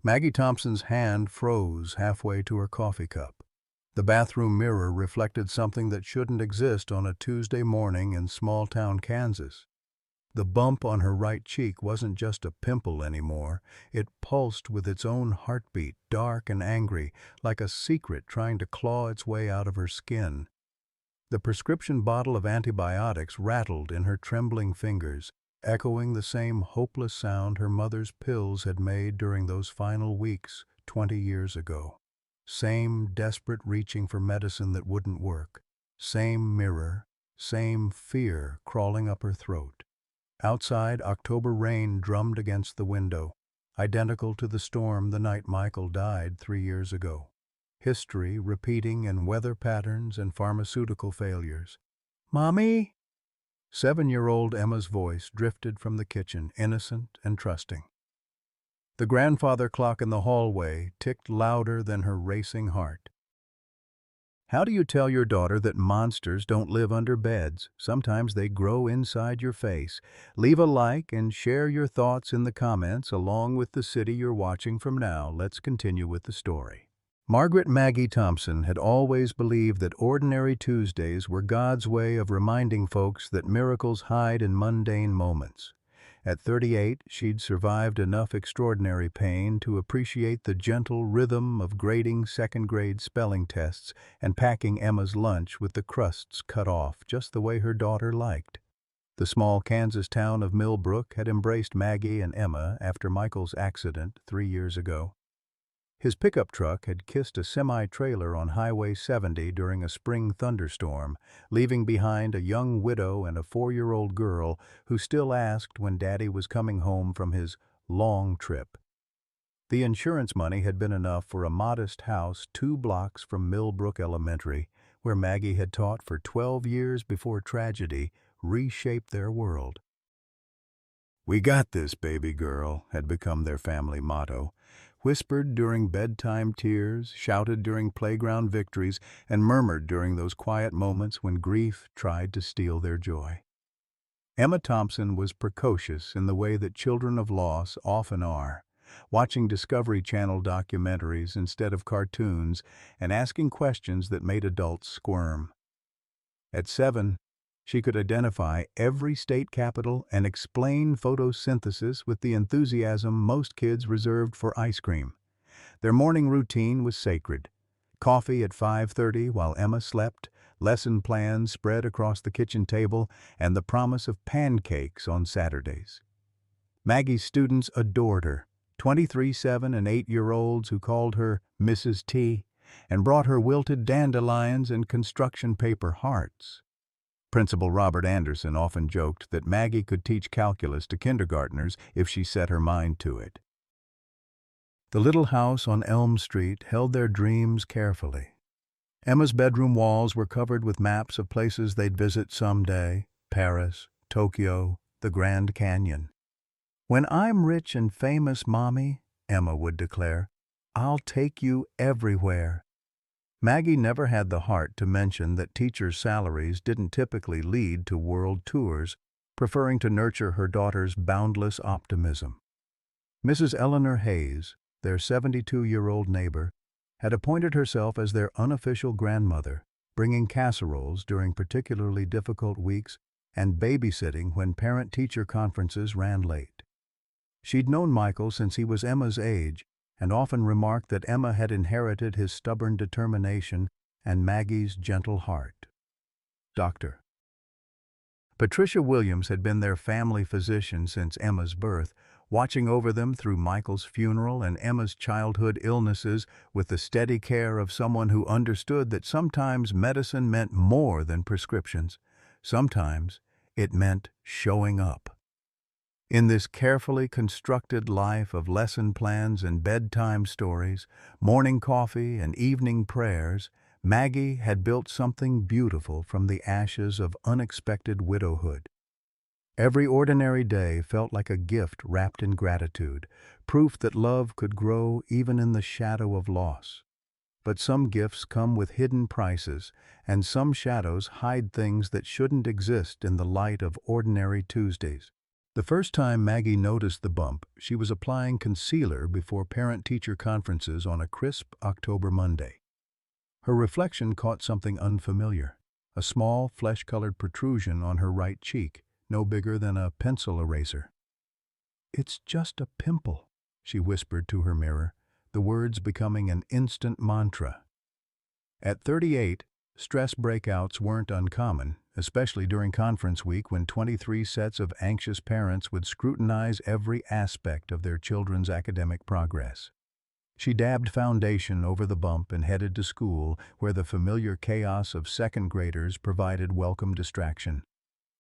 Maggie Thompson's hand froze halfway to her coffee cup. The bathroom mirror reflected something that shouldn't exist on a Tuesday morning in small-town Kansas. The bump on her right cheek wasn't just a pimple anymore. It pulsed with its own heartbeat, dark and angry, like a secret trying to claw its way out of her skin. The prescription bottle of antibiotics rattled in her trembling fingers, echoing the same hopeless sound her mother's pills had made during those final weeks 20 years ago. Same desperate reaching for medicine that wouldn't work. Same mirror, same fear crawling up her throat. Outside, October rain drummed against the window, identical to the storm the night Michael died 3 years ago. History repeating in weather patterns and pharmaceutical failures. "Mommy?" 7-year-old Emma's voice drifted from the kitchen, innocent and trusting. The grandfather clock in the hallway ticked louder than her racing heart. "How do you tell your daughter that monsters don't live under beds? Sometimes they grow inside your face." Leave a like and share your thoughts in the comments along with the city you're watching from now. Let's continue with the story. Margaret Maggie Thompson had always believed that ordinary Tuesdays were God's way of reminding folks that miracles hide in mundane moments. At 38, she'd survived enough extraordinary pain to appreciate the gentle rhythm of grading second-grade spelling tests and packing Emma's lunch with the crusts cut off just the way her daughter liked. The small Kansas town of Millbrook had embraced Maggie and Emma after Michael's accident 3 years ago. His pickup truck had kissed a semi-trailer on Highway 70 during a spring thunderstorm, leaving behind a young widow and a 4-year-old girl who still asked when Daddy was coming home from his long trip. The insurance money had been enough for a modest house 2 blocks from Millbrook Elementary, where Maggie had taught for 12 years before tragedy reshaped their world. "We got this, baby girl," had become their family motto. Whispered during bedtime tears, shouted during playground victories, and murmured during those quiet moments when grief tried to steal their joy. Emma Thompson was precocious in the way that children of loss often are, watching Discovery Channel documentaries instead of cartoons and asking questions that made adults squirm. At 7, she could identify every state capital and explain photosynthesis with the enthusiasm most kids reserved for ice cream. Their morning routine was sacred. Coffee at 5:30 while Emma slept, lesson plans spread across the kitchen table, and the promise of pancakes on Saturdays. Maggie's students adored her, 23, 7, and 8-year-olds who called her Mrs. T and brought her wilted dandelions and construction paper hearts. Principal Robert Anderson often joked that Maggie could teach calculus to kindergartners if she set her mind to it. The little house on Elm Street held their dreams carefully. Emma's bedroom walls were covered with maps of places they'd visit someday: Paris, Tokyo, the Grand Canyon. "When I'm rich and famous, Mommy," Emma would declare, "I'll take you everywhere." Maggie never had the heart to mention that teachers' salaries didn't typically lead to world tours, preferring to nurture her daughter's boundless optimism. Mrs. Eleanor Hayes, their 72-year-old neighbor, had appointed herself as their unofficial grandmother, bringing casseroles during particularly difficult weeks and babysitting when parent-teacher conferences ran late. She'd known Michael since he was Emma's age, and often remarked that Emma had inherited his stubborn determination and Maggie's gentle heart. Dr. Patricia Williams had been their family physician since Emma's birth, watching over them through Michael's funeral and Emma's childhood illnesses with the steady care of someone who understood that sometimes medicine meant more than prescriptions. Sometimes it meant showing up. In this carefully constructed life of lesson plans and bedtime stories, morning coffee and evening prayers, Maggie had built something beautiful from the ashes of unexpected widowhood. Every ordinary day felt like a gift wrapped in gratitude, proof that love could grow even in the shadow of loss. But some gifts come with hidden prices, and some shadows hide things that shouldn't exist in the light of ordinary Tuesdays. The first time Maggie noticed the bump, she was applying concealer before parent-teacher conferences on a crisp October Monday. Her reflection caught something unfamiliar, a small, flesh-colored protrusion on her right cheek, no bigger than a pencil eraser. "It's just a pimple," she whispered to her mirror, the words becoming an instant mantra. At 38, stress breakouts weren't uncommon, especially during conference week when 23 sets of anxious parents would scrutinize every aspect of their children's academic progress. She dabbed foundation over the bump and headed to school, where the familiar chaos of second graders provided welcome distraction.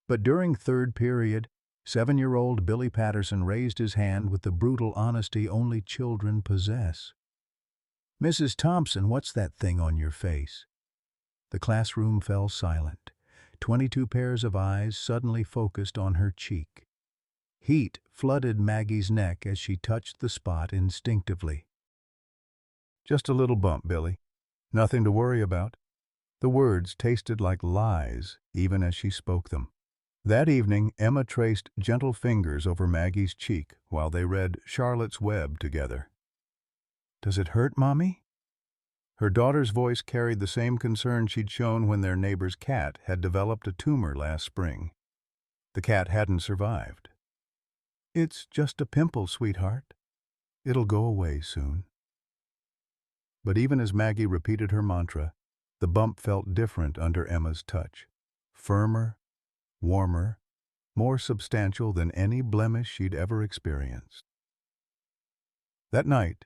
But during third period, 7-year-old Billy Patterson raised his hand with the brutal honesty only children possess. "Mrs. Thompson, what's that thing on your face?" The classroom fell silent. 22 pairs of eyes suddenly focused on her cheek. Heat flooded Maggie's neck as she touched the spot instinctively. "Just a little bump, Billy. Nothing to worry about." The words tasted like lies, even as she spoke them. That evening, Emma traced gentle fingers over Maggie's cheek while they read Charlotte's Web together. "Does it hurt, Mommy?" Her daughter's voice carried the same concern she'd shown when their neighbor's cat had developed a tumor last spring. The cat hadn't survived. "It's just a pimple, sweetheart. It'll go away soon." But even as Maggie repeated her mantra, the bump felt different under Emma's touch. Firmer, warmer, more substantial than any blemish she'd ever experienced. That night,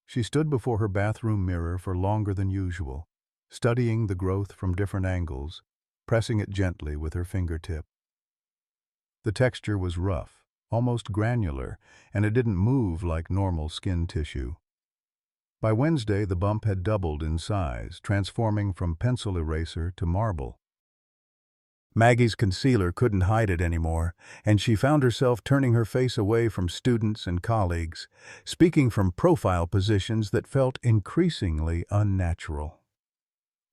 she stood before her bathroom mirror for longer than usual, studying the growth from different angles, pressing it gently with her fingertip. The texture was rough, almost granular, and it didn't move like normal skin tissue. By Wednesday, the bump had doubled in size, transforming from pencil eraser to marble. Maggie's concealer couldn't hide it anymore, and she found herself turning her face away from students and colleagues, speaking from profile positions that felt increasingly unnatural.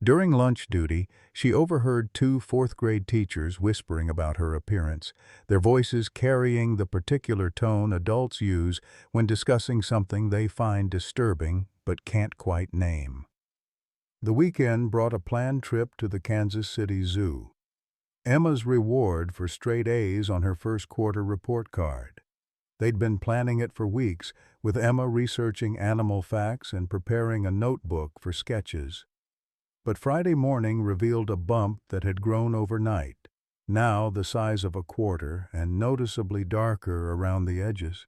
During lunch duty, she overheard 2 fourth-grade teachers whispering about her appearance, their voices carrying the particular tone adults use when discussing something they find disturbing but can't quite name. The weekend brought a planned trip to the Kansas City Zoo. Emma's reward for straight A's on her first quarter report card. They'd been planning it for weeks, with Emma researching animal facts and preparing a notebook for sketches. But Friday morning revealed a bump that had grown overnight, now the size of a quarter and noticeably darker around the edges.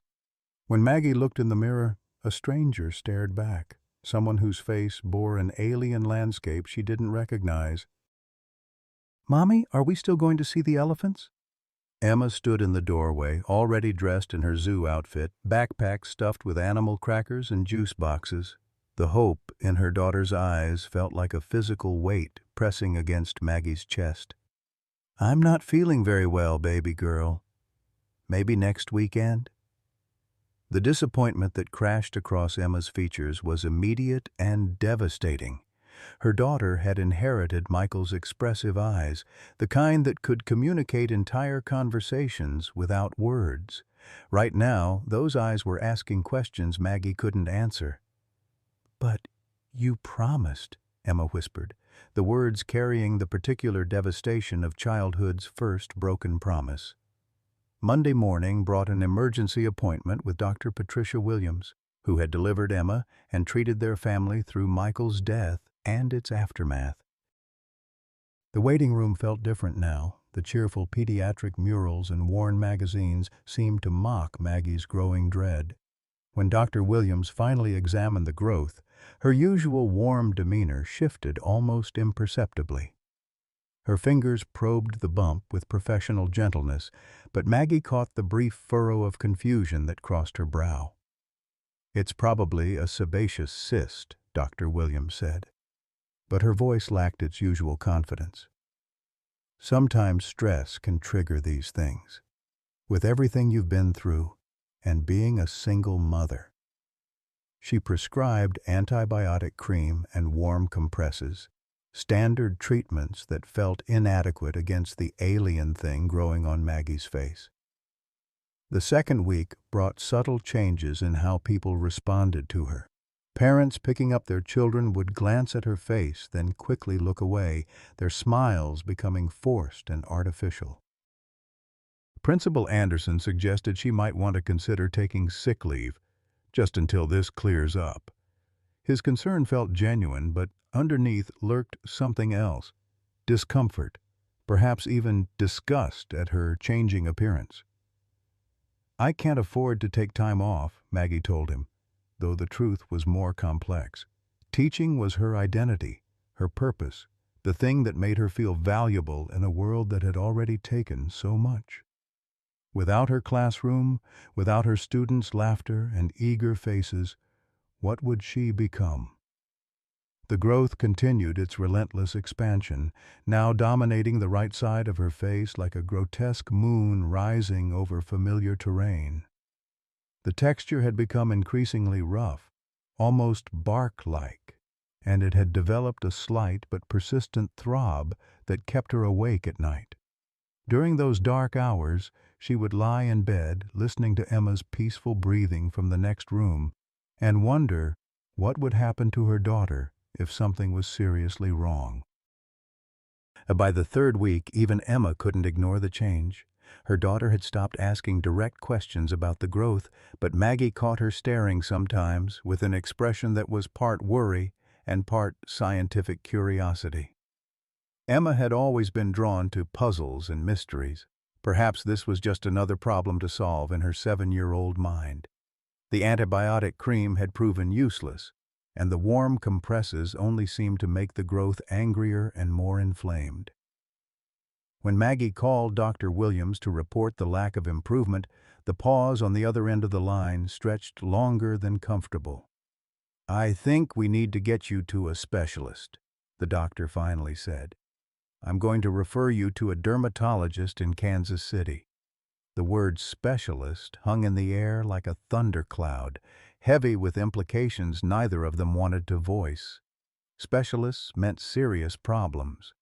When Maggie looked in the mirror, a stranger stared back, someone whose face bore an alien landscape she didn't recognize. "Mommy, are we still going to see the elephants?" Emma stood in the doorway, already dressed in her zoo outfit, backpack stuffed with animal crackers and juice boxes. The hope in her daughter's eyes felt like a physical weight pressing against Maggie's chest. "I'm not feeling very well, baby girl. Maybe next weekend?" The disappointment that crashed across Emma's features was immediate and devastating. Her daughter had inherited Michael's expressive eyes, the kind that could communicate entire conversations without words. Right now, those eyes were asking questions Maggie couldn't answer. "But you promised," Emma whispered, the words carrying the particular devastation of childhood's first broken promise. Monday morning brought an emergency appointment with Dr. Patricia Williams, who had delivered Emma and treated their family through Michael's death and its aftermath. The waiting room felt different now. The cheerful pediatric murals and worn magazines seemed to mock Maggie's growing dread. When Dr. Williams finally examined the growth, her usual warm demeanor shifted almost imperceptibly. Her fingers probed the bump with professional gentleness, but Maggie caught the brief furrow of confusion that crossed her brow. "It's probably a sebaceous cyst," Dr. Williams said. But her voice lacked its usual confidence. "Sometimes stress can trigger these things. With everything you've been through, and being a single mother." She prescribed antibiotic cream and warm compresses, standard treatments that felt inadequate against the alien thing growing on Maggie's face. The second week brought subtle changes in how people responded to her. Parents picking up their children would glance at her face, then quickly look away, their smiles becoming forced and artificial. Principal Anderson suggested she might want to consider taking sick leave, just until this clears up. His concern felt genuine, but underneath lurked something else: discomfort, perhaps even disgust at her changing appearance. "I can't afford to take time off," Maggie told him, though the truth was more complex. Teaching was her identity, her purpose, the thing that made her feel valuable in a world that had already taken so much. Without her classroom, without her students' laughter and eager faces, what would she become? The growth continued its relentless expansion, now dominating the right side of her face like a grotesque moon rising over familiar terrain. The texture had become increasingly rough, almost bark-like, and it had developed a slight but persistent throb that kept her awake at night. During those dark hours, she would lie in bed, listening to Emma's peaceful breathing from the next room, and wonder what would happen to her daughter if something was seriously wrong. By the third week, even Emma couldn't ignore the change. Her daughter had stopped asking direct questions about the growth, but Maggie caught her staring sometimes with an expression that was part worry and part scientific curiosity. Emma had always been drawn to puzzles and mysteries. Perhaps this was just another problem to solve in her 7-year-old mind. The antibiotic cream had proven useless, and the warm compresses only seemed to make the growth angrier and more inflamed. When Maggie called Dr. Williams to report the lack of improvement, the pause on the other end of the line stretched longer than comfortable. "I think we need to get you to a specialist," the doctor finally said. "I'm going to refer you to a dermatologist in Kansas City." The word specialist hung in the air like a thundercloud, heavy with implications neither of them wanted to voice. Specialists meant serious problems.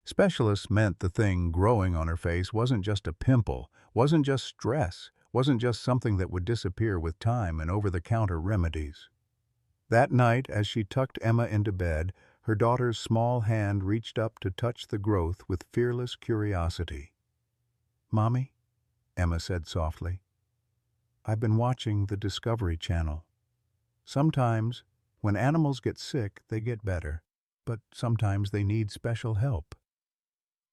Specialists meant the thing growing on her face wasn't just a pimple, wasn't just stress, wasn't just something that would disappear with time and over-the-counter remedies. That night, as she tucked Emma into bed, her daughter's small hand reached up to touch the growth with fearless curiosity. "Mommy," Emma said softly, "I've been watching the Discovery Channel. Sometimes, when animals get sick, they get better, but sometimes they need special help."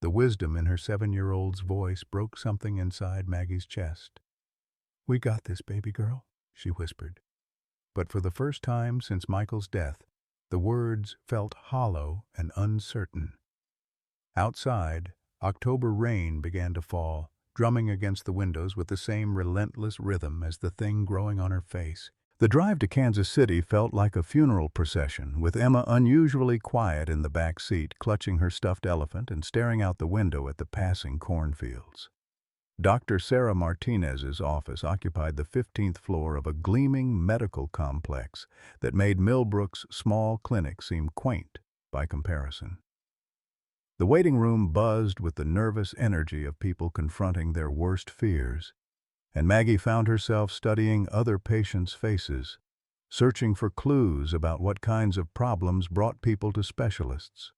The wisdom in her 7-year-old's voice broke something inside Maggie's chest. "We got this, baby girl," she whispered. But for the first time since Michael's death, the words felt hollow and uncertain. Outside, October rain began to fall, drumming against the windows with the same relentless rhythm as the thing growing on her face. The drive to Kansas City felt like a funeral procession, with Emma unusually quiet in the back seat, clutching her stuffed elephant and staring out the window at the passing cornfields. Dr. Sarah Martinez's office occupied the 15th floor of a gleaming medical complex that made Millbrook's small clinic seem quaint by comparison. The waiting room buzzed with the nervous energy of people confronting their worst fears, and Maggie found herself studying other patients' faces, searching for clues about what kinds of problems brought people to specialists.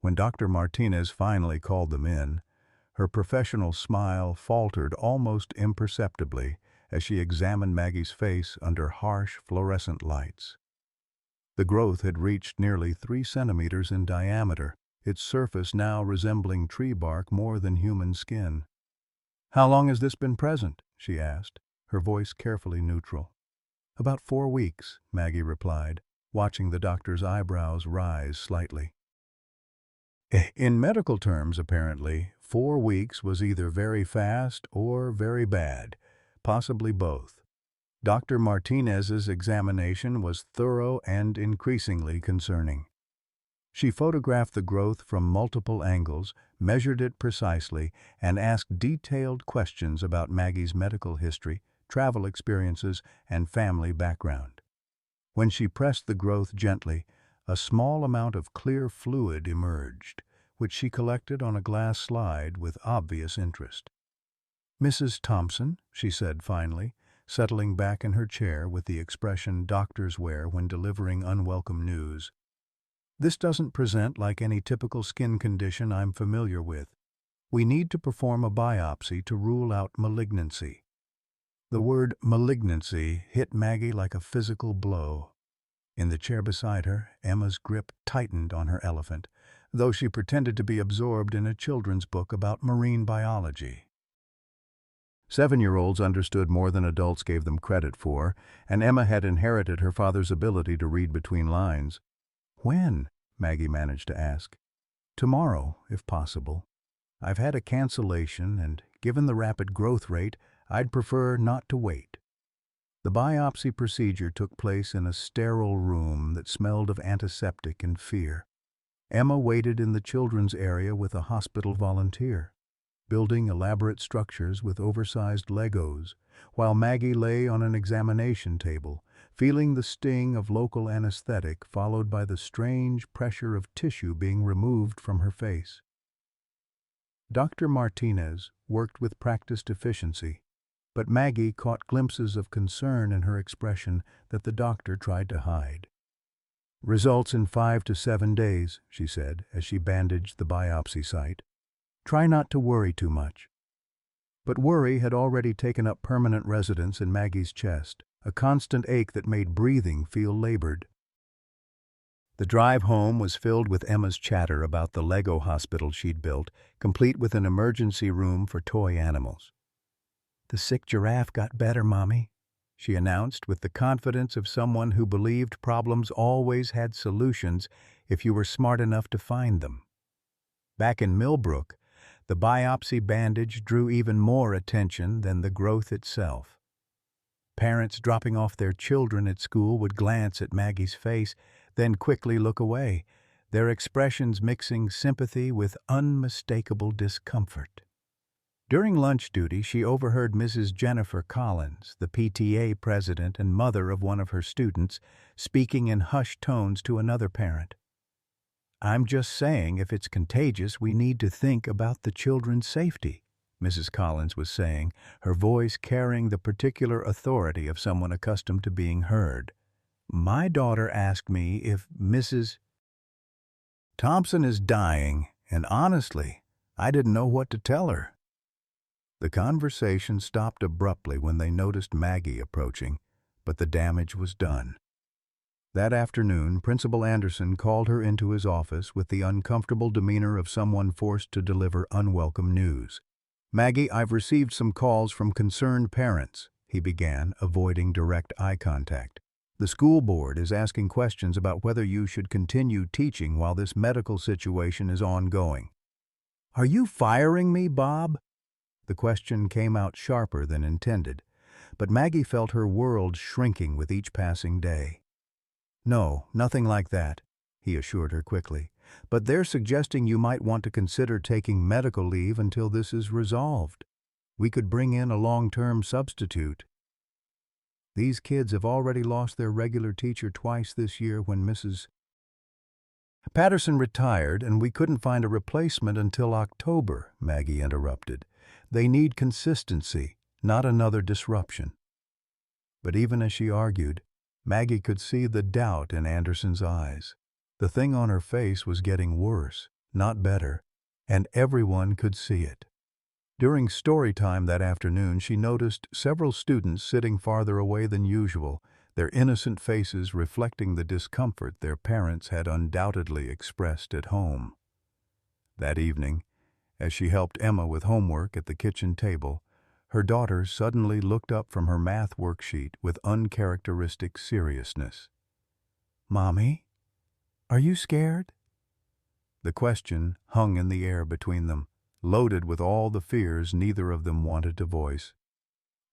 When Dr. Martinez finally called them in, her professional smile faltered almost imperceptibly as she examined Maggie's face under harsh fluorescent lights. The growth had reached nearly 3 centimeters in diameter, its surface now resembling tree bark more than human skin. "How long has this been present?" she asked, her voice carefully neutral. "About 4 weeks," Maggie replied, watching the doctor's eyebrows rise slightly. In medical terms, apparently, 4 weeks was either very fast or very bad, possibly both. Dr. Martinez's examination was thorough and increasingly concerning. She photographed the growth from multiple angles, measured it precisely, and asked detailed questions about Maggie's medical history, travel experiences, and family background. When she pressed the growth gently, a small amount of clear fluid emerged, which she collected on a glass slide with obvious interest. "Mrs. Thompson," she said finally, settling back in her chair with the expression doctors wear when delivering unwelcome news. "This doesn't present like any typical skin condition I'm familiar with. We need to perform a biopsy to rule out malignancy." The word malignancy hit Maggie like a physical blow. In the chair beside her, Emma's grip tightened on her elephant, though she pretended to be absorbed in a children's book about marine biology. 7-year-olds understood more than adults gave them credit for, and Emma had inherited her father's ability to read between lines. "When?" Maggie managed to ask. "Tomorrow, if possible. I've had a cancellation, and given the rapid growth rate, I'd prefer not to wait." The biopsy procedure took place in a sterile room that smelled of antiseptic and fear. Emma waited in the children's area with a hospital volunteer, building elaborate structures with oversized Legos, while Maggie lay on an examination table, feeling the sting of local anesthetic followed by the strange pressure of tissue being removed from her face. Dr. Martinez worked with practiced efficiency, but Maggie caught glimpses of concern in her expression that the doctor tried to hide. "Results in 5 to 7 days, she said as she bandaged the biopsy site. "Try not to worry too much." But worry had already taken up permanent residence in Maggie's chest, a constant ache that made breathing feel labored. The drive home was filled with Emma's chatter about the Lego hospital she'd built, complete with an emergency room for toy animals. "The sick giraffe got better, Mommy," she announced with the confidence of someone who believed problems always had solutions if you were smart enough to find them. Back in Millbrook, the biopsy bandage drew even more attention than the growth itself. Parents dropping off their children at school would glance at Maggie's face, then quickly look away, their expressions mixing sympathy with unmistakable discomfort. During lunch duty, she overheard Mrs. Jennifer Collins, the PTA president and mother of one of her students, speaking in hushed tones to another parent. "I'm just saying if it's contagious, we need to think about the children's safety," Mrs. Collins was saying, her voice carrying the particular authority of someone accustomed to being heard. "My daughter asked me if Mrs. Thompson is dying, and honestly, I didn't know what to tell her." The conversation stopped abruptly when they noticed Maggie approaching, but the damage was done. That afternoon, Principal Anderson called her into his office with the uncomfortable demeanor of someone forced to deliver unwelcome news. "Maggie, I've received some calls from concerned parents," he began, avoiding direct eye contact. "The school board is asking questions about whether you should continue teaching while this medical situation is ongoing." "Are you firing me, Bob?" The question came out sharper than intended, but Maggie felt her world shrinking with each passing day. "No, nothing like that," he assured her quickly, "but they're suggesting you might want to consider taking medical leave until this is resolved. We could bring in a long-term substitute. These kids have already lost their regular teacher twice this year when Mrs. Patterson retired, and we couldn't find a replacement until October," Maggie interrupted. "They need consistency, not another disruption." But even as she argued, Maggie could see the doubt in Anderson's eyes. The thing on her face was getting worse, not better, and everyone could see it. During story time that afternoon, she noticed several students sitting farther away than usual, their innocent faces reflecting the discomfort their parents had undoubtedly expressed at home. That evening, as she helped Emma with homework at the kitchen table, her daughter suddenly looked up from her math worksheet with uncharacteristic seriousness. "Mommy, are you scared?" The question hung in the air between them, loaded with all the fears neither of them wanted to voice.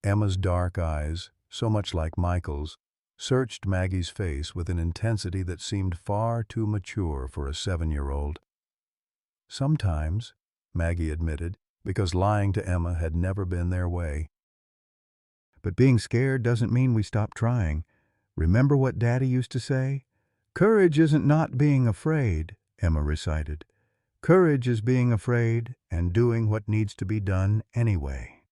Emma's dark eyes, so much like Michael's, searched Maggie's face with an intensity that seemed far too mature for a 7-year-old. "Sometimes," Maggie admitted, because lying to Emma had never been their way. "But being scared doesn't mean we stop trying. Remember what Daddy used to say? 'Courage isn't not being afraid,'" Emma recited. "Courage is being afraid and doing what needs to be done anyway."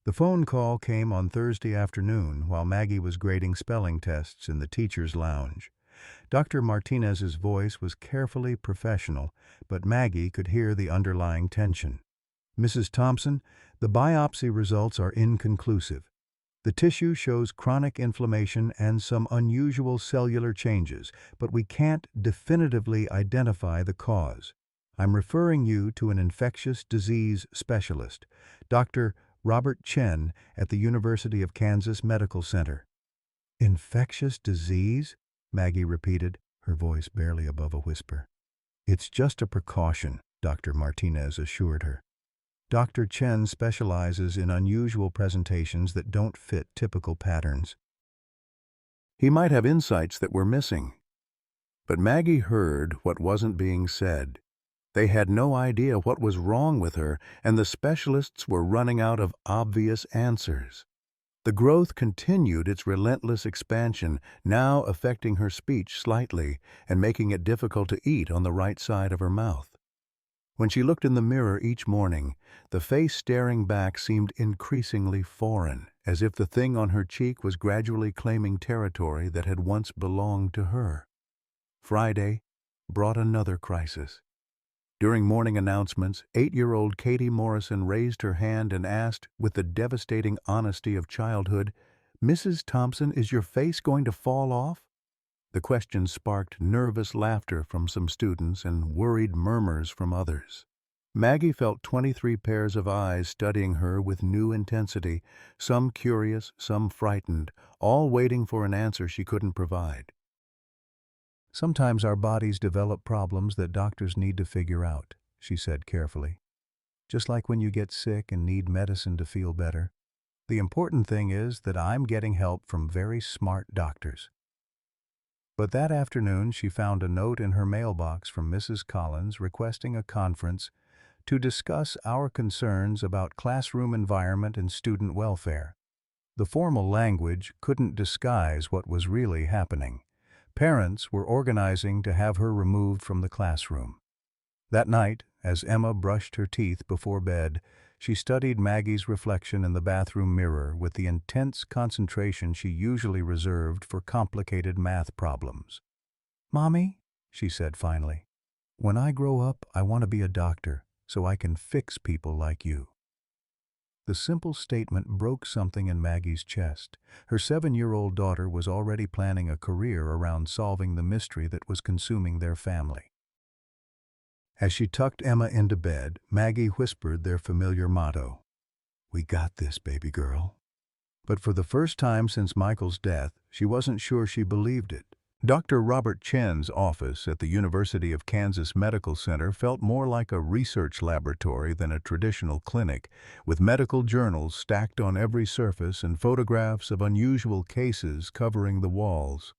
The phone call came on Thursday afternoon while Maggie was grading spelling tests in the teacher's lounge. Dr. Martinez's voice was carefully professional, but Maggie could hear the underlying tension. "Mrs. Thompson, the biopsy results are inconclusive. The tissue shows chronic inflammation and some unusual cellular changes, but we can't definitively identify the cause. I'm referring you to an infectious disease specialist, Dr. Robert Chen at the University of Kansas Medical Center." "Infectious disease?" Maggie repeated, her voice barely above a whisper. "It's just a precaution," Dr. Martinez assured her. "Dr. Chen specializes in unusual presentations that don't fit typical patterns. He might have insights that we're missing." But Maggie heard what wasn't being said. They had no idea what was wrong with her, and the specialists were running out of obvious answers. The growth continued its relentless expansion, now affecting her speech slightly and making it difficult to eat on the right side of her mouth. When she looked in the mirror each morning, the face staring back seemed increasingly foreign, as if the thing on her cheek was gradually claiming territory that had once belonged to her. Friday brought another crisis. During morning announcements, 8-year-old Katie Morrison raised her hand and asked, with the devastating honesty of childhood, "Mrs. Thompson, is your face going to fall off?" The question sparked nervous laughter from some students and worried murmurs from others. Maggie felt 23 pairs of eyes studying her with new intensity, some curious, some frightened, all waiting for an answer she couldn't provide. "Sometimes our bodies develop problems that doctors need to figure out," she said carefully. "Just like when you get sick and need medicine to feel better. The important thing is that I'm getting help from very smart doctors." But that afternoon she found a note in her mailbox from Mrs. Collins requesting a conference to discuss our concerns about classroom environment and student welfare. The formal language couldn't disguise what was really happening. Parents were organizing to have her removed from the classroom. That night, as Emma brushed her teeth before bed, she studied Maggie's reflection in the bathroom mirror with the intense concentration she usually reserved for complicated math problems. "Mommy," she said finally, "when I grow up, I want to be a doctor so I can fix people like you." The simple statement broke something in Maggie's chest. Her 7-year-old daughter was already planning a career around solving the mystery that was consuming their family. As she tucked Emma into bed, Maggie whispered their familiar motto, "We got this, baby girl." But for the first time since Michael's death, she wasn't sure she believed it. Dr. Robert Chen's office at the University of Kansas Medical Center felt more like a research laboratory than a traditional clinic, with medical journals stacked on every surface and photographs of unusual cases covering the walls.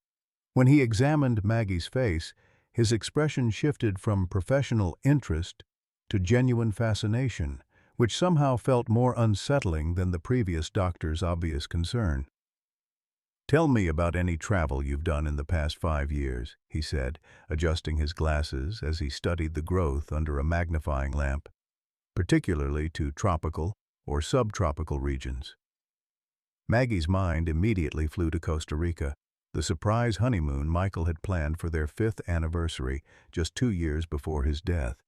When he examined Maggie's face, his expression shifted from professional interest to genuine fascination, which somehow felt more unsettling than the previous doctor's obvious concern. "Tell me about any travel you've done in the past 5 years," he said, adjusting his glasses as he studied the growth under a magnifying lamp, "particularly to tropical or subtropical regions." Maggie's mind immediately flew to Costa Rica, the surprise honeymoon Michael had planned for their 5th anniversary, just 2 years before his death.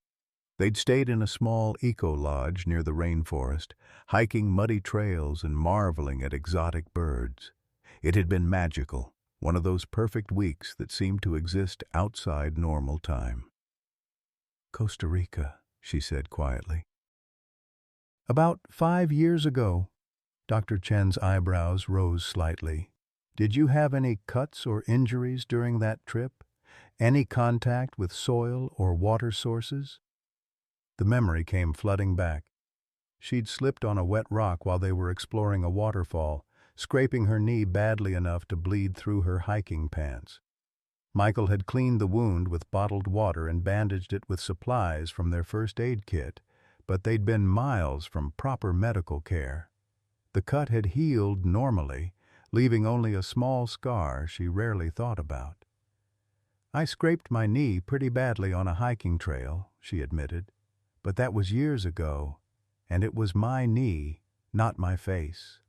They'd stayed in a small eco-lodge near the rainforest, hiking muddy trails and marveling at exotic birds. It had been magical, one of those perfect weeks that seemed to exist outside normal time. "Costa Rica," she said quietly. "About 5 years ago." Dr. Chen's eyebrows rose slightly. "Did you have any cuts or injuries during that trip? Any contact with soil or water sources?" The memory came flooding back. She'd slipped on a wet rock while they were exploring a waterfall, scraping her knee badly enough to bleed through her hiking pants. Michael had cleaned the wound with bottled water and bandaged it with supplies from their first aid kit, but they'd been miles from proper medical care. The cut had healed normally, leaving only a small scar she rarely thought about. "I scraped my knee pretty badly on a hiking trail," she admitted, "but that was years ago, and it was my knee, not my face.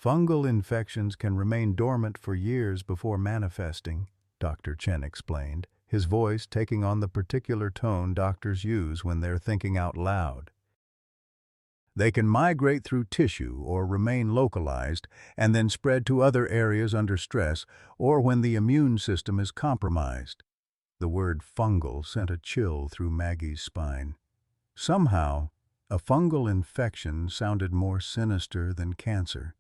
Fungal infections can remain dormant for years before manifesting, Dr. Chen explained, his voice taking on the particular tone doctors use when they're thinking out loud. They can migrate through tissue or remain localized and then spread to other areas under stress or when the immune system is compromised. The word fungal sent a chill through Maggie's spine. Somehow, a fungal infection sounded more sinister than cancer.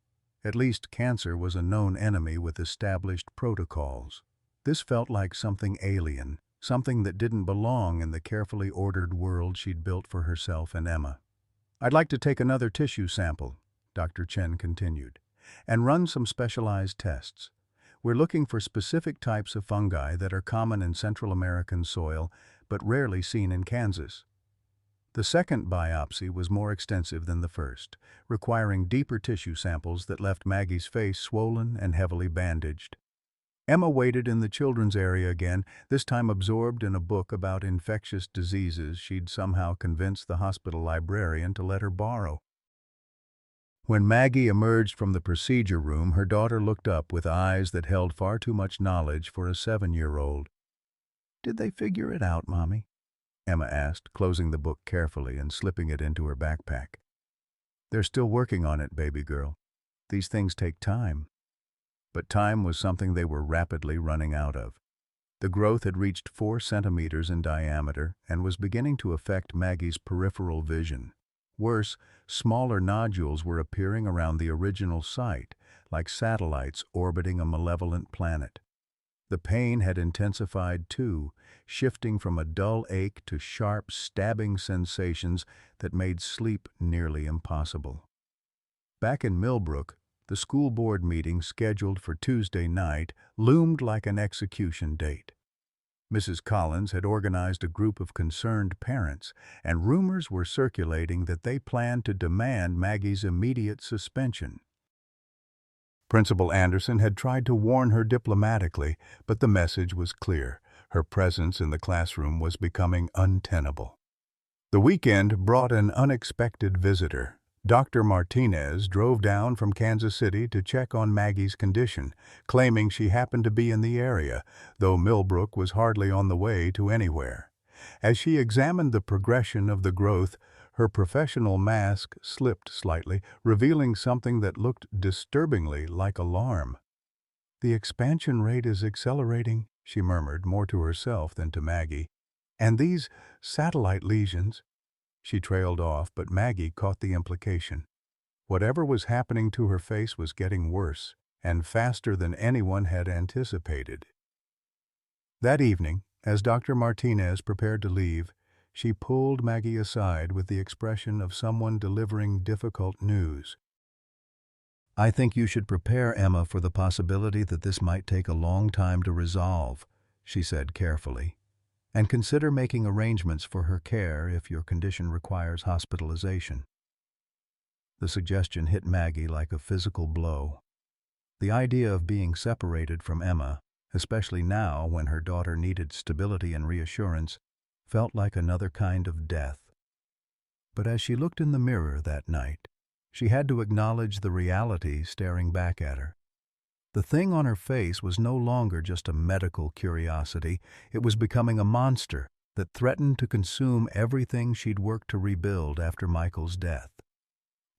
At least cancer was a known enemy with established protocols. This felt like something alien, something that didn't belong in the carefully ordered world she'd built for herself and Emma. "I'd like to take another tissue sample," Dr. Chen continued, "and run some specialized tests. We're looking for specific types of fungi that are common in Central American soil but rarely seen in Kansas." The second biopsy was more extensive than the first, requiring deeper tissue samples that left Maggie's face swollen and heavily bandaged. Emma waited in the children's area again, this time absorbed in a book about infectious diseases she'd somehow convinced the hospital librarian to let her borrow. When Maggie emerged from the procedure room, her daughter looked up with eyes that held far too much knowledge for a 7-year-old. "Did they figure it out, Mommy?" Emma asked, closing the book carefully and slipping it into her backpack. "They're still working on it, baby girl. These things take time." But time was something they were rapidly running out of. The growth had reached 4 centimeters in diameter and was beginning to affect Maggie's peripheral vision. Worse, smaller nodules were appearing around the original site, like satellites orbiting a malevolent planet. The pain had intensified too, shifting from a dull ache to sharp, stabbing sensations that made sleep nearly impossible. Back in Millbrook, the school board meeting scheduled for Tuesday night loomed like an execution date. Mrs. Collins had organized a group of concerned parents, and rumors were circulating that they planned to demand Maggie's immediate suspension. Principal Anderson had tried to warn her diplomatically, but the message was clear. Her presence in the classroom was becoming untenable. The weekend brought an unexpected visitor. Dr. Martinez drove down from Kansas City to check on Maggie's condition, claiming she happened to be in the area, though Millbrook was hardly on the way to anywhere. As she examined the progression of the growth, her professional mask slipped slightly, revealing something that looked disturbingly like alarm. "The expansion rate is accelerating," she murmured, more to herself than to Maggie. "And these satellite lesions—" She trailed off, but Maggie caught the implication. Whatever was happening to her face was getting worse, and faster than anyone had anticipated. That evening, as Dr. Martinez prepared to leave, she pulled Maggie aside with the expression of someone delivering difficult news. "I think you should prepare Emma for the possibility that this might take a long time to resolve," she said carefully, "and consider making arrangements for her care if your condition requires hospitalization." The suggestion hit Maggie like a physical blow. The idea of being separated from Emma, especially now when her daughter needed stability and reassurance, felt like another kind of death. But as she looked in the mirror that night, she had to acknowledge the reality staring back at her. The thing on her face was no longer just a medical curiosity. It was becoming a monster that threatened to consume everything she'd worked to rebuild after Michael's death.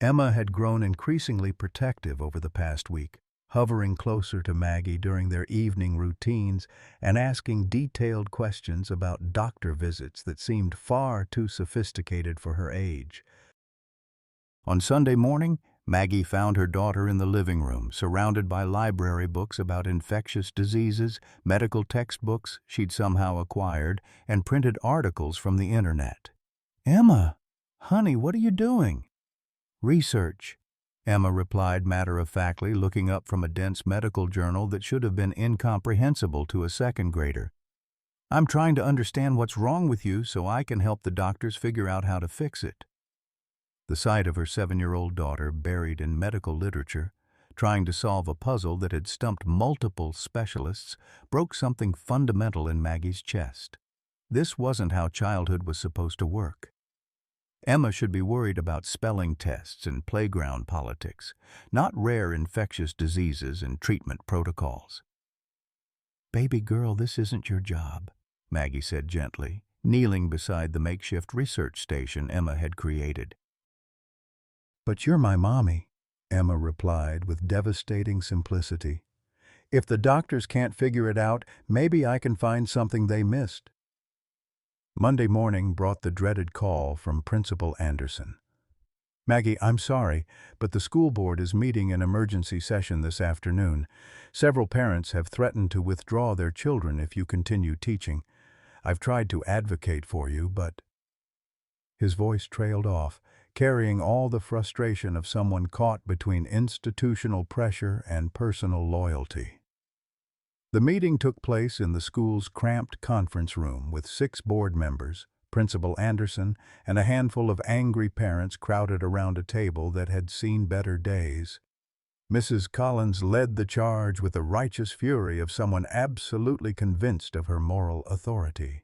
Emma had grown increasingly protective over the past week, hovering closer to Maggie during their evening routines and asking detailed questions about doctor visits that seemed far too sophisticated for her age. On Sunday morning, Maggie found her daughter in the living room, surrounded by library books about infectious diseases, medical textbooks she'd somehow acquired, and printed articles from the internet. "Emma, honey, what are you doing?" "Research," Emma replied matter-of-factly, looking up from a dense medical journal that should have been incomprehensible to a second grader. "I'm trying to understand what's wrong with you so I can help the doctors figure out how to fix it." The sight of her 7-year-old daughter buried in medical literature, trying to solve a puzzle that had stumped multiple specialists, broke something fundamental in Maggie's chest. This wasn't how childhood was supposed to work. Emma should be worried about spelling tests and playground politics, not rare infectious diseases and treatment protocols. "Baby girl, this isn't your job," Maggie said gently, kneeling beside the makeshift research station Emma had created. "But you're my mommy," Emma replied with devastating simplicity. "If the doctors can't figure it out, maybe I can find something they missed." Monday morning brought the dreaded call from Principal Anderson. "Maggie, I'm sorry, but the school board is meeting an emergency session this afternoon. Several parents have threatened to withdraw their children if you continue teaching. I've tried to advocate for you, but—" His voice trailed off, carrying all the frustration of someone caught between institutional pressure and personal loyalty. The meeting took place in the school's cramped conference room with 6 board members, Principal Anderson, and a handful of angry parents crowded around a table that had seen better days. Mrs. Collins led the charge with the righteous fury of someone absolutely convinced of her moral authority.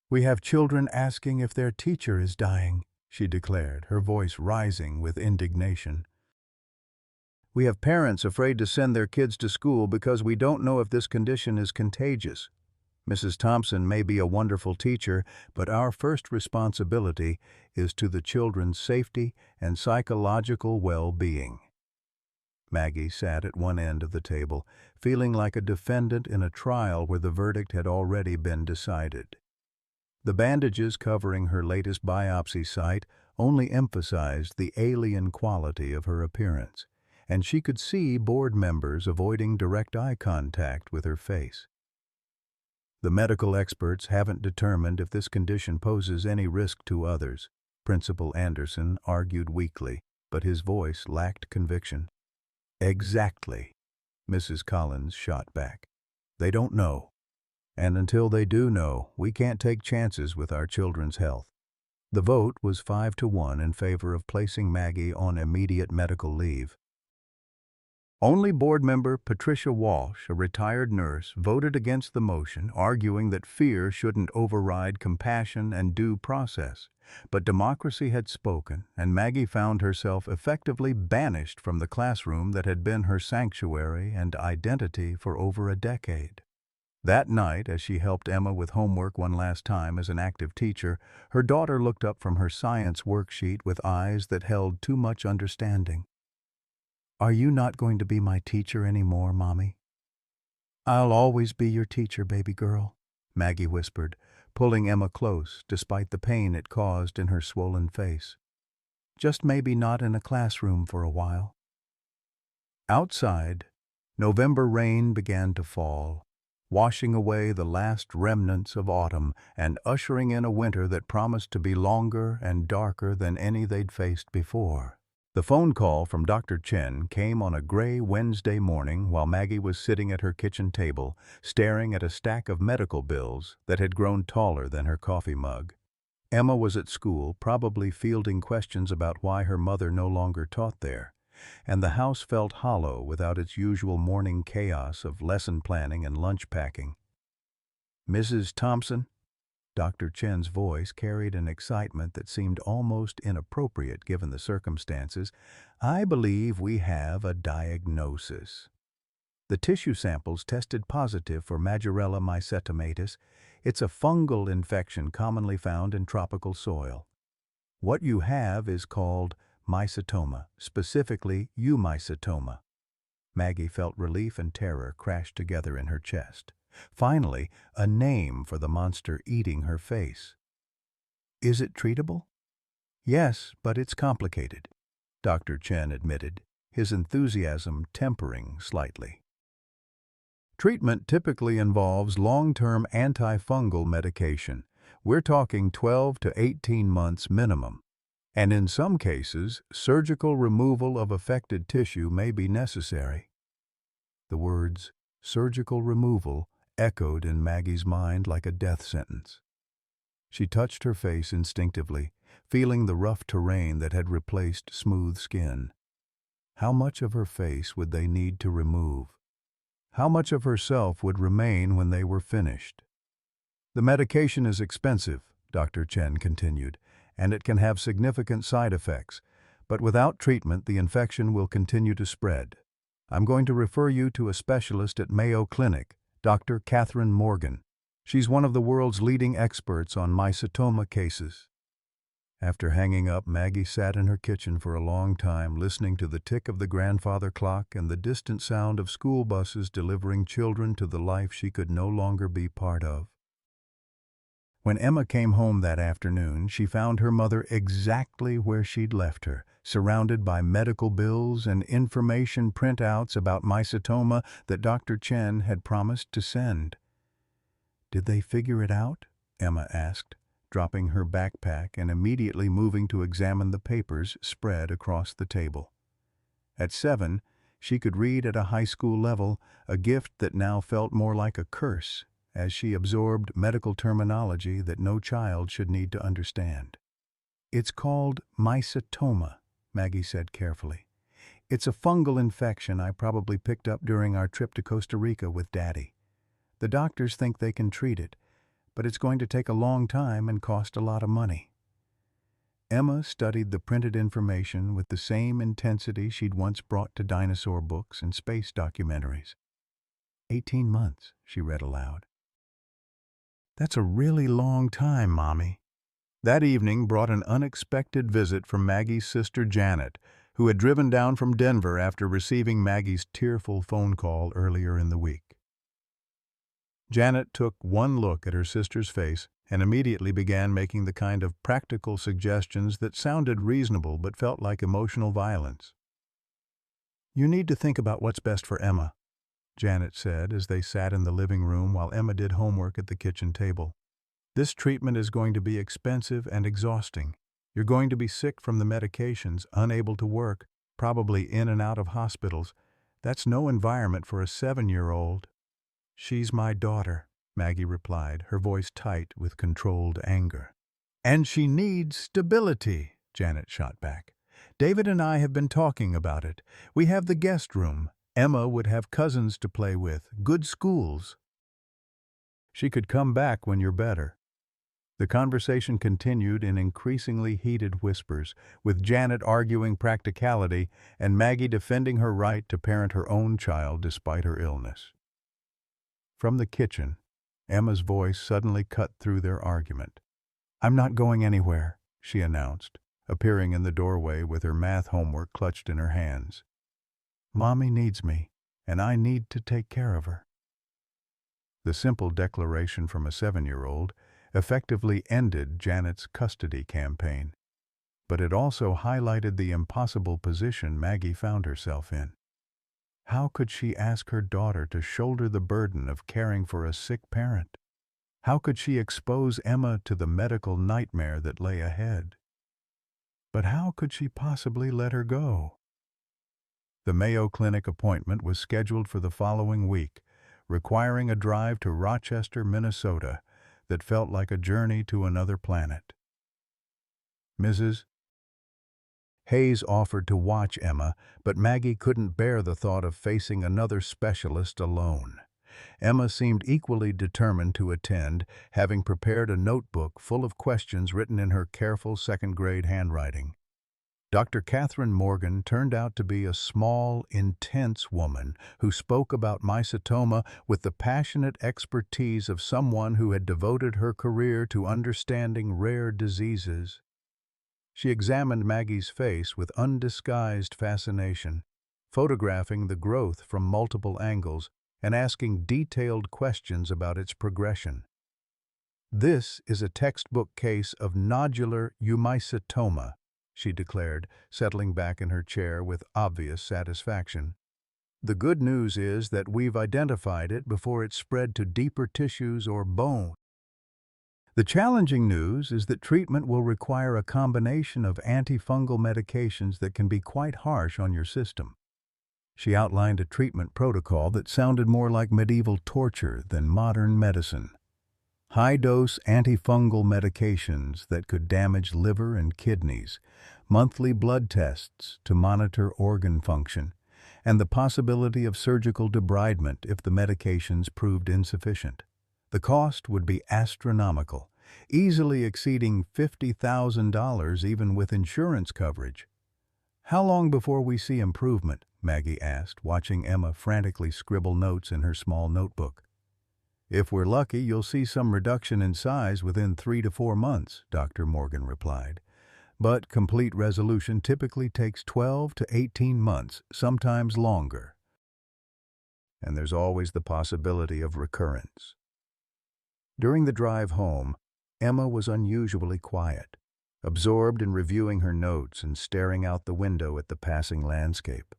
"We have children asking if their teacher is dying," she declared, her voice rising with indignation. "We have parents afraid to send their kids to school because we don't know if this condition is contagious. Mrs. Thompson may be a wonderful teacher, but our first responsibility is to the children's safety and psychological well-being." Maggie sat at one end of the table, feeling like a defendant in a trial where the verdict had already been decided. The bandages covering her latest biopsy site only emphasized the alien quality of her appearance, and she could see board members avoiding direct eye contact with her face. "The medical experts haven't determined if this condition poses any risk to others," Principal Anderson argued weakly, but his voice lacked conviction. "Exactly," Mrs. Collins shot back. "They don't know. And until they do know, we can't take chances with our children's health." The vote was 5-1 in favor of placing Maggie on immediate medical leave. Only board member Patricia Walsh, a retired nurse, voted against the motion, arguing that fear shouldn't override compassion and due process. But democracy had spoken, and Maggie found herself effectively banished from the classroom that had been her sanctuary and identity for over a decade. That night, as she helped Emma with homework one last time as an active teacher, her daughter looked up from her science worksheet with eyes that held too much understanding. "Are you not going to be my teacher anymore, Mommy?" "I'll always be your teacher, baby girl," Maggie whispered, pulling Emma close despite the pain it caused in her swollen face. "Just maybe not in a classroom for a while." Outside, November rain began to fall, washing away the last remnants of autumn and ushering in a winter that promised to be longer and darker than any they'd faced before. The phone call from Dr. Chen came on a gray Wednesday morning while Maggie was sitting at her kitchen table, staring at a stack of medical bills that had grown taller than her coffee mug. Emma was at school, probably fielding questions about why her mother no longer taught there, and the house felt hollow without its usual morning chaos of lesson planning and lunch packing. "Mrs. Thompson?" Dr. Chen's voice carried an excitement that seemed almost inappropriate given the circumstances. "I believe we have a diagnosis. The tissue samples tested positive for Majorella mycetomatis. It's a fungal infection commonly found in tropical soil. What you have is called mycetoma, specifically eumycetoma." Maggie felt relief and terror crash together in her chest. Finally, a name for the monster eating her face. "Is it treatable?" "Yes, but it's complicated," Dr. Chen admitted, his enthusiasm tempering slightly. "Treatment typically involves long-term antifungal medication. We're talking 12 to 18 months minimum. And in some cases, surgical removal of affected tissue may be necessary." The words, surgical removal, echoed in Maggie's mind like a death sentence. She touched her face instinctively, feeling the rough terrain that had replaced smooth skin. How much of her face would they need to remove? How much of herself would remain when they were finished? "The medication is expensive," Dr. Chen continued, and it can have significant side effects, but without treatment, the infection will continue to spread. I'm going to refer you to a specialist at Mayo Clinic, Dr. Catherine Morgan. She's one of the world's leading experts on mycetoma cases. After hanging up, Maggie sat in her kitchen for a long time, listening to the tick of the grandfather clock and the distant sound of school buses delivering children to the life she could no longer be part of. When Emma came home that afternoon, she found her mother exactly where she'd left her, surrounded by medical bills and information printouts about mycetoma that Dr. Chen had promised to send. "Did they figure it out?" Emma asked, dropping her backpack and immediately moving to examine the papers spread across the table. At 7, she could read at a high school level, a gift that now felt more like a curse, as she absorbed medical terminology that no child should need to understand. "It's called mycetoma," Maggie said carefully. "It's a fungal infection I probably picked up during our trip to Costa Rica with Daddy. The doctors think they can treat it, but it's going to take a long time and cost a lot of money." Emma studied the printed information with the same intensity she'd once brought to dinosaur books and space documentaries. 18 months, she read aloud. "That's a really long time, Mommy." That evening brought an unexpected visit from Maggie's sister Janet, who had driven down from Denver after receiving Maggie's tearful phone call earlier in the week. Janet took one look at her sister's face and immediately began making the kind of practical suggestions that sounded reasonable but felt like emotional violence. "You need to think about what's best for Emma," Janet said as they sat in the living room while Emma did homework at the kitchen table. "This treatment is going to be expensive and exhausting. You're going to be sick from the medications, unable to work, probably in and out of hospitals. That's no environment for a 7-year-old. "She's my daughter," Maggie replied, her voice tight with controlled anger. "And she needs stability," Janet shot back. "David and I have been talking about it. We have the guest room. Emma would have cousins to play with, good schools. She could come back when you're better." The conversation continued in increasingly heated whispers, with Janet arguing practicality and Maggie defending her right to parent her own child despite her illness. From the kitchen, Emma's voice suddenly cut through their argument. "I'm not going anywhere," she announced, appearing in the doorway with her math homework clutched in her hands. "Mommy needs me, and I need to take care of her." The simple declaration from a 7-year-old effectively ended Janet's custody campaign, but it also highlighted the impossible position Maggie found herself in. How could she ask her daughter to shoulder the burden of caring for a sick parent? How could she expose Emma to the medical nightmare that lay ahead? But how could she possibly let her go? The Mayo Clinic appointment was scheduled for the following week, requiring a drive to Rochester, Minnesota, that felt like a journey to another planet. Mrs. Hayes offered to watch Emma, but Maggie couldn't bear the thought of facing another specialist alone. Emma seemed equally determined to attend, having prepared a notebook full of questions written in her careful second-grade handwriting. Dr. Catherine Morgan turned out to be a small, intense woman who spoke about mycetoma with the passionate expertise of someone who had devoted her career to understanding rare diseases. She examined Maggie's face with undisguised fascination, photographing the growth from multiple angles and asking detailed questions about its progression. "This is a textbook case of nodular mycetoma," she declared, settling back in her chair with obvious satisfaction. "The good news is that we've identified it before it spread to deeper tissues or bone. The challenging news is that treatment will require a combination of antifungal medications that can be quite harsh on your system." She outlined a treatment protocol that sounded more like medieval torture than modern medicine. High-dose antifungal medications that could damage liver and kidneys, monthly blood tests to monitor organ function, and the possibility of surgical debridement if the medications proved insufficient. The cost would be astronomical, easily exceeding $50,000 even with insurance coverage. "How long before we see improvement?" Maggie asked, watching Emma frantically scribble notes in her small notebook. "If we're lucky, you'll see some reduction in size within 3 to 4 months," Dr. Morgan replied. "But complete resolution typically takes 12 to 18 months, sometimes longer. And there's always the possibility of recurrence." During the drive home, Emma was unusually quiet, absorbed in reviewing her notes and staring out the window at the passing landscape.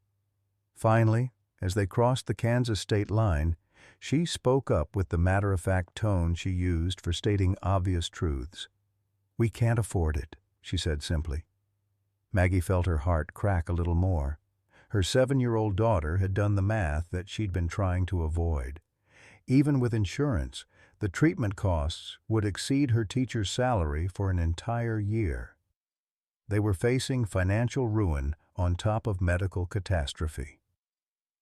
Finally, as they crossed the Kansas state line, she spoke up with the matter-of-fact tone she used for stating obvious truths. "We can't afford it," she said simply. Maggie felt her heart crack a little more. Her 7-year-old daughter had done the math that she'd been trying to avoid. Even with insurance, the treatment costs would exceed her teacher's salary for an entire year. They were facing financial ruin on top of medical catastrophe.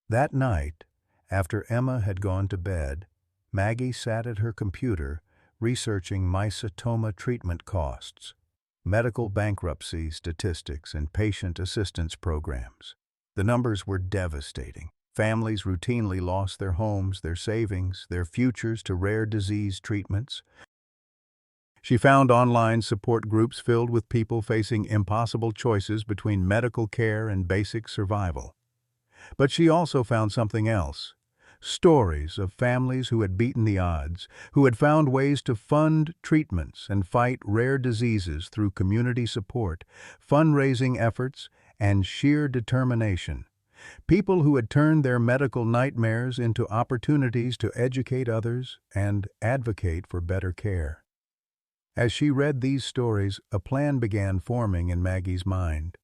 That night, after Emma had gone to bed, Maggie sat at her computer researching mycetoma treatment costs, medical bankruptcy statistics, and patient assistance programs. The numbers were devastating. Families routinely lost their homes, their savings, their futures to rare disease treatments. She found online support groups filled with people facing impossible choices between medical care and basic survival. But she also found something else. Stories of families who had beaten the odds, who had found ways to fund treatments and fight rare diseases through community support, fundraising efforts, and sheer determination. People who had turned their medical nightmares into opportunities to educate others and advocate for better care. As she read these stories, a plan began forming in Maggie's mind.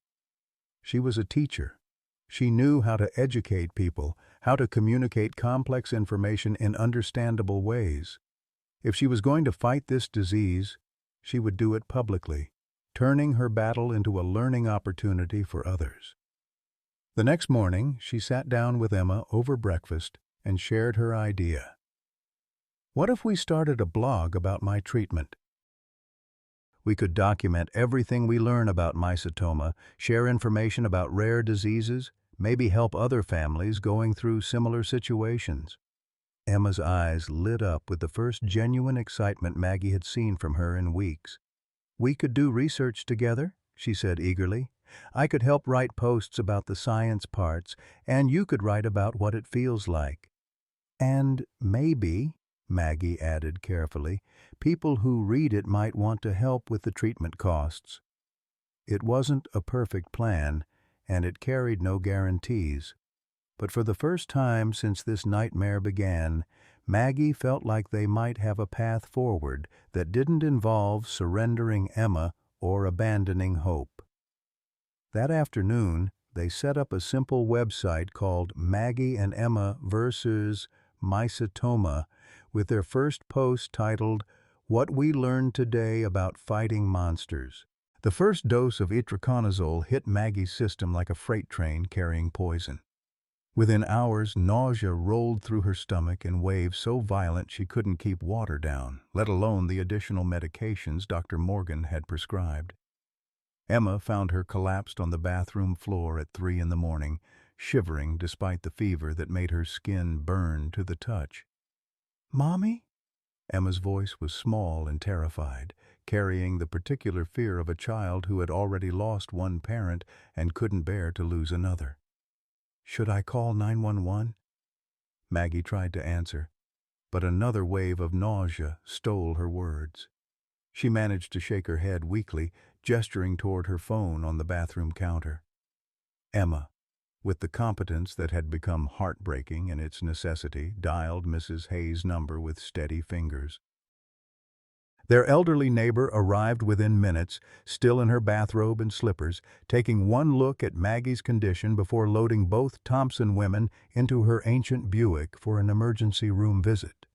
She was a teacher. She knew how to educate people, how to communicate complex information in understandable ways. If she was going to fight this disease, she would do it publicly, turning her battle into a learning opportunity for others. The next morning, she sat down with Emma over breakfast and shared her idea. "What if we started a blog about my treatment? We could document everything we learn about mycetoma, share information about rare diseases, maybe help other families going through similar situations." Emma's eyes lit up with the first genuine excitement Maggie had seen from her in weeks. "We could do research together," she said eagerly. "I could help write posts about the science parts, and you could write about what it feels like. And maybe," Maggie added carefully, "people who read it might want to help with the treatment costs." It wasn't a perfect plan, and it carried no guarantees. But for the first time since this nightmare began, Maggie felt like they might have a path forward that didn't involve surrendering Emma or abandoning hope. That afternoon, they set up a simple website called Maggie and Emma vs. Mycetoma, with their first post titled, "What We Learned Today About Fighting Monsters." The first dose of itraconazole hit Maggie's system like a freight train carrying poison. Within hours, nausea rolled through her stomach in waves so violent she couldn't keep water down, let alone the additional medications Dr. Morgan had prescribed. Emma found her collapsed on the bathroom floor at 3 in the morning, shivering despite the fever that made her skin burn to the touch. "Mommy?" Emma's voice was small and terrified, carrying the particular fear of a child who had already lost one parent and couldn't bear to lose another. "Should I call 911? Maggie tried to answer, but another wave of nausea stole her words. She managed to shake her head weakly, gesturing toward her phone on the bathroom counter. Emma, with the competence that had become heartbreaking in its necessity, dialed Mrs. Hayes' number with steady fingers. Their elderly neighbor arrived within minutes, still in her bathrobe and slippers, taking one look at Maggie's condition before loading both Thompson women into her ancient Buick for an emergency room visit.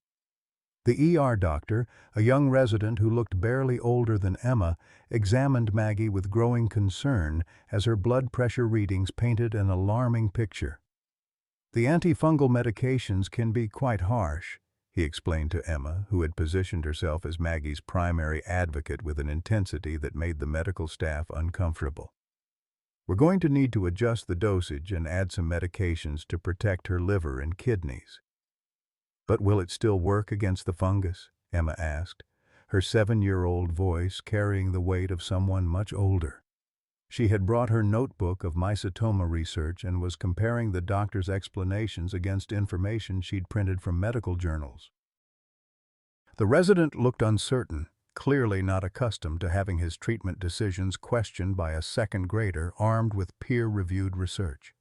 The ER doctor, a young resident who looked barely older than Emma, examined Maggie with growing concern as her blood pressure readings painted an alarming picture. "The antifungal medications can be quite harsh," he explained to Emma, who had positioned herself as Maggie's primary advocate with an intensity that made the medical staff uncomfortable. "We're going to need to adjust the dosage and add some medications to protect her liver and kidneys." "But will it still work against the fungus?" Emma asked, her 7-year-old voice carrying the weight of someone much older. She had brought her notebook of mycetoma research and was comparing the doctor's explanations against information she'd printed from medical journals. The resident looked uncertain, clearly not accustomed to having his treatment decisions questioned by a second grader armed with peer-reviewed research.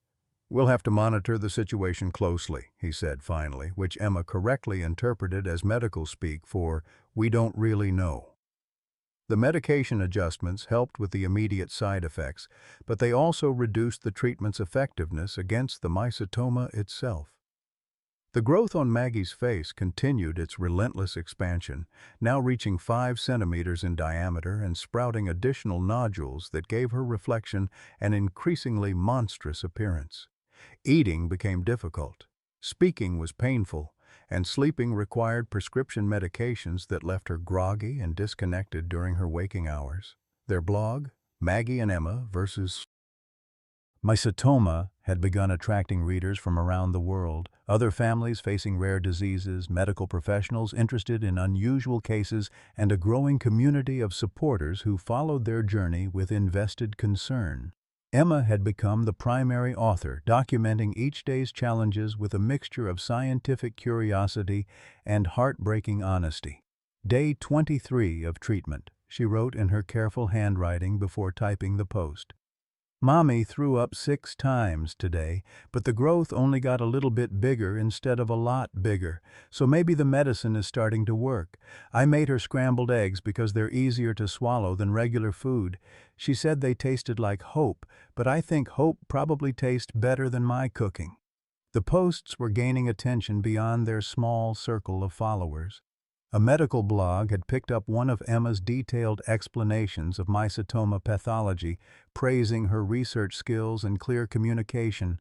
"We'll have to monitor the situation closely," he said finally, which Emma correctly interpreted as medical speak for "we don't really know." The medication adjustments helped with the immediate side effects, but they also reduced the treatment's effectiveness against the mycetoma itself. The growth on Maggie's face continued its relentless expansion, now reaching 5 centimeters in diameter and sprouting additional nodules that gave her reflection an increasingly monstrous appearance. Eating became difficult, speaking was painful, and sleeping required prescription medications that left her groggy and disconnected during her waking hours. Their blog, Maggie and Emma vs. Mycetoma, had begun attracting readers from around the world, other families facing rare diseases, medical professionals interested in unusual cases, and a growing community of supporters who followed their journey with invested concern. Emma had become the primary author, documenting each day's challenges with a mixture of scientific curiosity and heartbreaking honesty. "Day 23 of treatment," she wrote in her careful handwriting before typing the post. "Mommy threw up 6 times today, but the growth only got a little bit bigger instead of a lot bigger, so maybe the medicine is starting to work. I made her scrambled eggs because they're easier to swallow than regular food. She said they tasted like hope, but I think hope probably tastes better than my cooking." The posts were gaining attention beyond their small circle of followers. A medical blog had picked up one of Emma's detailed explanations of mycetoma pathology, praising her research skills and clear communication.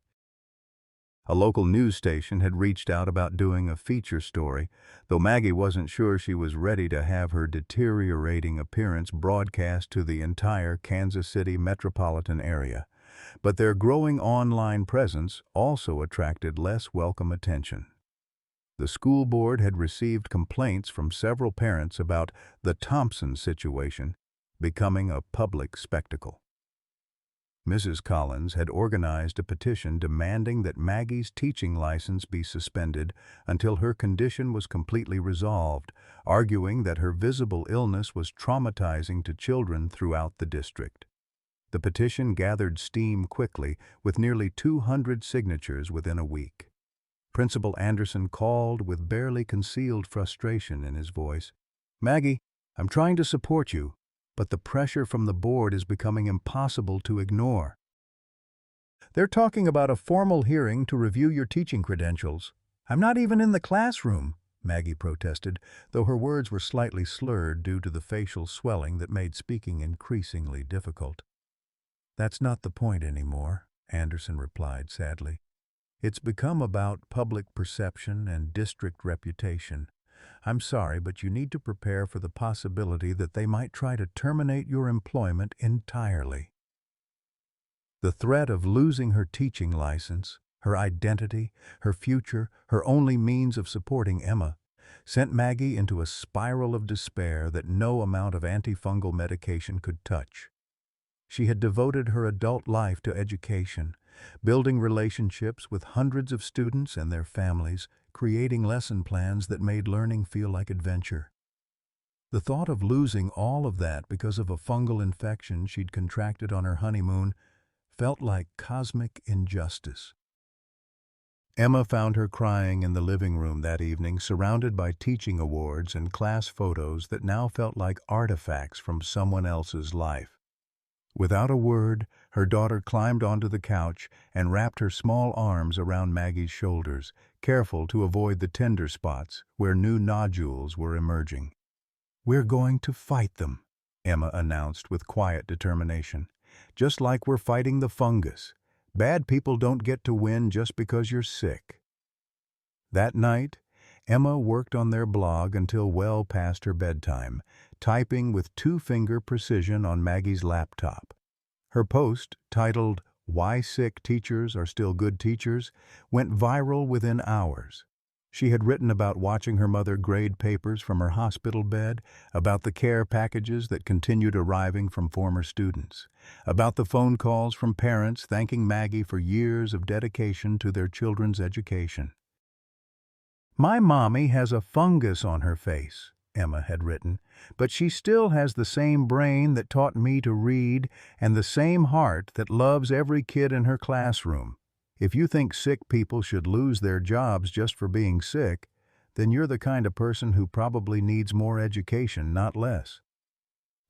A local news station had reached out about doing a feature story, though Maggie wasn't sure she was ready to have her deteriorating appearance broadcast to the entire Kansas City metropolitan area. But their growing online presence also attracted less welcome attention. The school board had received complaints from several parents about the Thompson situation becoming a public spectacle. Mrs. Collins had organized a petition demanding that Maggie's teaching license be suspended until her condition was completely resolved, arguing that her visible illness was traumatizing to children throughout the district. The petition gathered steam quickly, with nearly 200 signatures within a week. Principal Anderson called with barely concealed frustration in his voice. "Maggie, I'm trying to support you, but the pressure from the board is becoming impossible to ignore. They're talking about a formal hearing to review your teaching credentials. I'm not even in the classroom," Maggie protested, though her words were slightly slurred due to the facial swelling that made speaking increasingly difficult. "That's not the point anymore," Anderson replied sadly. "It's become about public perception and district reputation. I'm sorry, but you need to prepare for the possibility that they might try to terminate your employment entirely." The threat of losing her teaching license, her identity, her future, her only means of supporting Emma, sent Maggie into a spiral of despair that no amount of antifungal medication could touch. She had devoted her adult life to education, building relationships with hundreds of students and their families, creating lesson plans that made learning feel like adventure. The thought of losing all of that because of a fungal infection she'd contracted on her honeymoon felt like cosmic injustice. Emma found her crying in the living room that evening, surrounded by teaching awards and class photos that now felt like artifacts from someone else's life. Without a word, her daughter climbed onto the couch and wrapped her small arms around Maggie's shoulders, careful to avoid the tender spots where new nodules were emerging. "We're going to fight them," Emma announced with quiet determination. "Just like we're fighting the fungus. Bad people don't get to win just because you're sick." That night, Emma worked on their blog until well past her bedtime, typing with two-finger precision on Maggie's laptop. Her post, titled, "Why Sick Teachers Are Still Good Teachers," went viral within hours. She had written about watching her mother grade papers from her hospital bed, about the care packages that continued arriving from former students, about the phone calls from parents thanking Maggie for years of dedication to their children's education. "My mommy has a fungus on her face," Emma had written, "but she still has the same brain that taught me to read and the same heart that loves every kid in her classroom. If you think sick people should lose their jobs just for being sick, then you're the kind of person who probably needs more education, not less."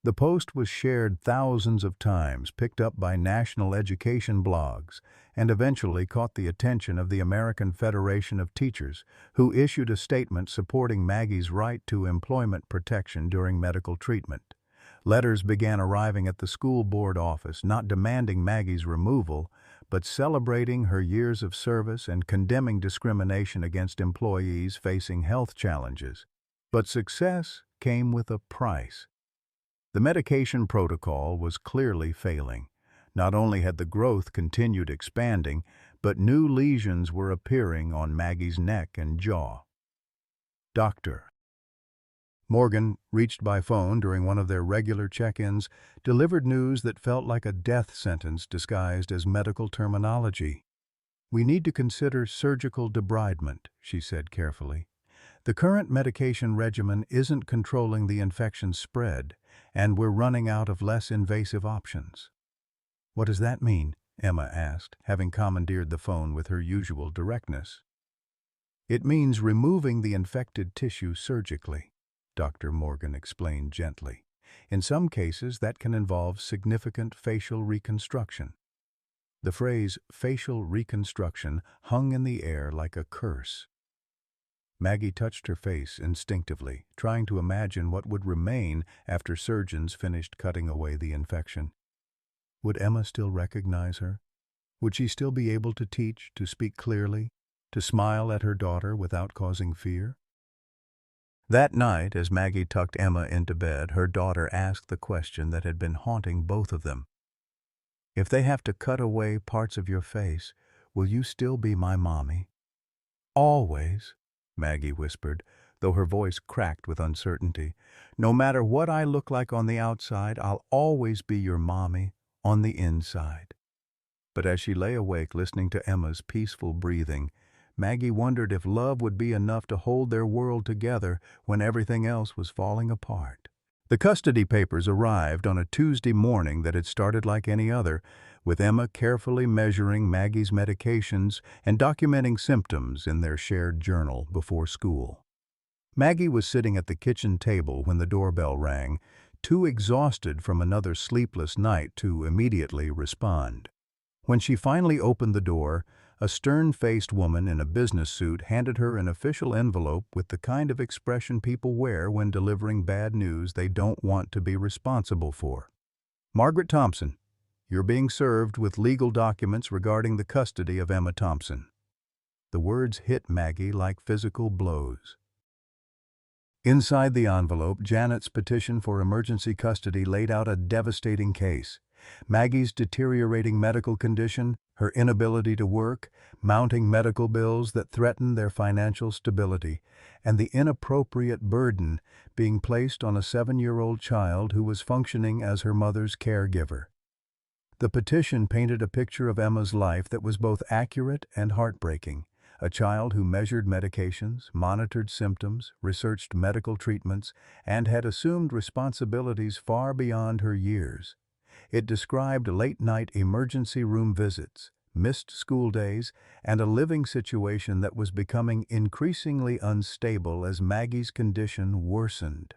The post was shared thousands of times, picked up by national education blogs, and eventually caught the attention of the American Federation of Teachers, who issued a statement supporting Maggie's right to employment protection during medical treatment. Letters began arriving at the school board office, not demanding Maggie's removal, but celebrating her years of service and condemning discrimination against employees facing health challenges. But success came with a price. The medication protocol was clearly failing. Not only had the growth continued expanding, but new lesions were appearing on Maggie's neck and jaw. Doctor Morgan, reached by phone during one of their regular check-ins, delivered news that felt like a death sentence disguised as medical terminology. "We need to consider surgical debridement," she said carefully. "The current medication regimen isn't controlling the infection spread, and we're running out of less invasive options." "What does that mean?" Emma asked, having commandeered the phone with her usual directness. "It means removing the infected tissue surgically," Dr. Morgan explained gently. "In some cases, that can involve significant facial reconstruction." The phrase facial reconstruction hung in the air like a curse. Maggie touched her face instinctively, trying to imagine what would remain after surgeons finished cutting away the infection. Would Emma still recognize her? Would she still be able to teach, to speak clearly, to smile at her daughter without causing fear? That night, as Maggie tucked Emma into bed, her daughter asked the question that had been haunting both of them. "If they have to cut away parts of your face, will you still be my mommy?" "Always," Maggie whispered, though her voice cracked with uncertainty. "No matter what I look like on the outside, I'll always be your mommy on the inside." But as she lay awake listening to Emma's peaceful breathing, Maggie wondered if love would be enough to hold their world together when everything else was falling apart. The custody papers arrived on a Tuesday morning that had started like any other, with Emma carefully measuring Maggie's medications and documenting symptoms in their shared journal before school. Maggie was sitting at the kitchen table when the doorbell rang, too exhausted from another sleepless night to immediately respond. When she finally opened the door, a stern-faced woman in a business suit handed her an official envelope with the kind of expression people wear when delivering bad news they don't want to be responsible for. "Margaret Thompson, you're being served with legal documents regarding the custody of Emma Thompson." The words hit Maggie like physical blows. Inside the envelope, Janet's petition for emergency custody laid out a devastating case. Maggie's deteriorating medical condition, her inability to work, mounting medical bills that threatened their financial stability, and the inappropriate burden being placed on a 7-year-old child who was functioning as her mother's caregiver. The petition painted a picture of Emma's life that was both accurate and heartbreaking. A child who measured medications, monitored symptoms, researched medical treatments, and had assumed responsibilities far beyond her years. It described late-night emergency room visits, missed school days, and a living situation that was becoming increasingly unstable as Maggie's condition worsened.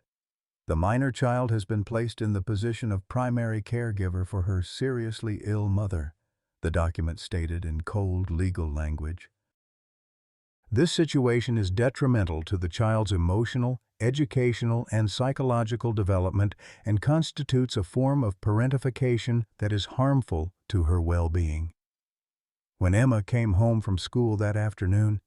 The minor child has been placed in the position of primary caregiver for her seriously ill mother, the document stated in cold legal language. This situation is detrimental to the child's emotional, educational, and psychological development and constitutes a form of parentification that is harmful to her well-being. When Emma came home from school that afternoon,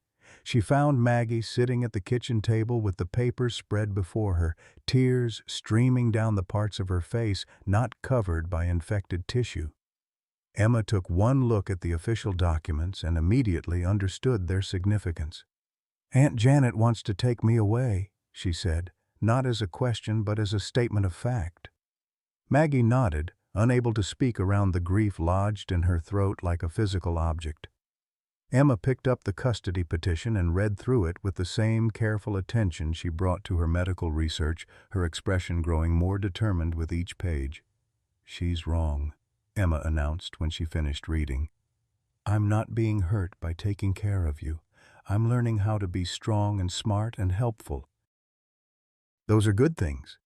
She found Maggie sitting at the kitchen table with the papers spread before her, tears streaming down the parts of her face not covered by infected tissue. Emma took one look at the official documents and immediately understood their significance. "Aunt Janet wants to take me away," she said, not as a question but as a statement of fact. Maggie nodded, unable to speak around the grief lodged in her throat like a physical object. Emma picked up the custody petition and read through it with the same careful attention she brought to her medical research, her expression growing more determined with each page. "She's wrong," Emma announced when she finished reading. "I'm not being hurt by taking care of you. I'm learning how to be strong and smart and helpful." Those are good things.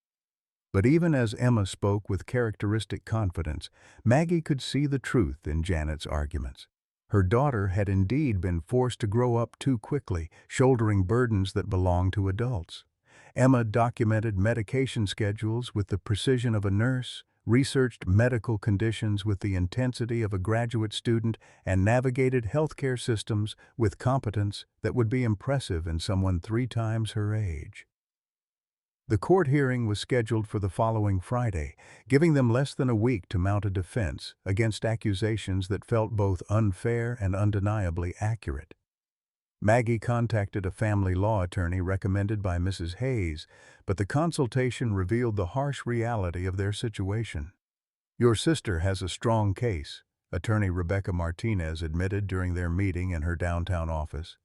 But even as Emma spoke with characteristic confidence, Maggie could see the truth in Janet's arguments. Her daughter had indeed been forced to grow up too quickly, shouldering burdens that belong to adults. Emma documented medication schedules with the precision of a nurse, researched medical conditions with the intensity of a graduate student, and navigated healthcare systems with competence that would be impressive in someone 3 times her age. The court hearing was scheduled for the following Friday, giving them less than a week to mount a defense against accusations that felt both unfair and undeniably accurate. Maggie contacted a family law attorney recommended by Mrs. Hayes, but the consultation revealed the harsh reality of their situation. "Your sister has a strong case," attorney Rebecca Martinez admitted during their meeting in her downtown office.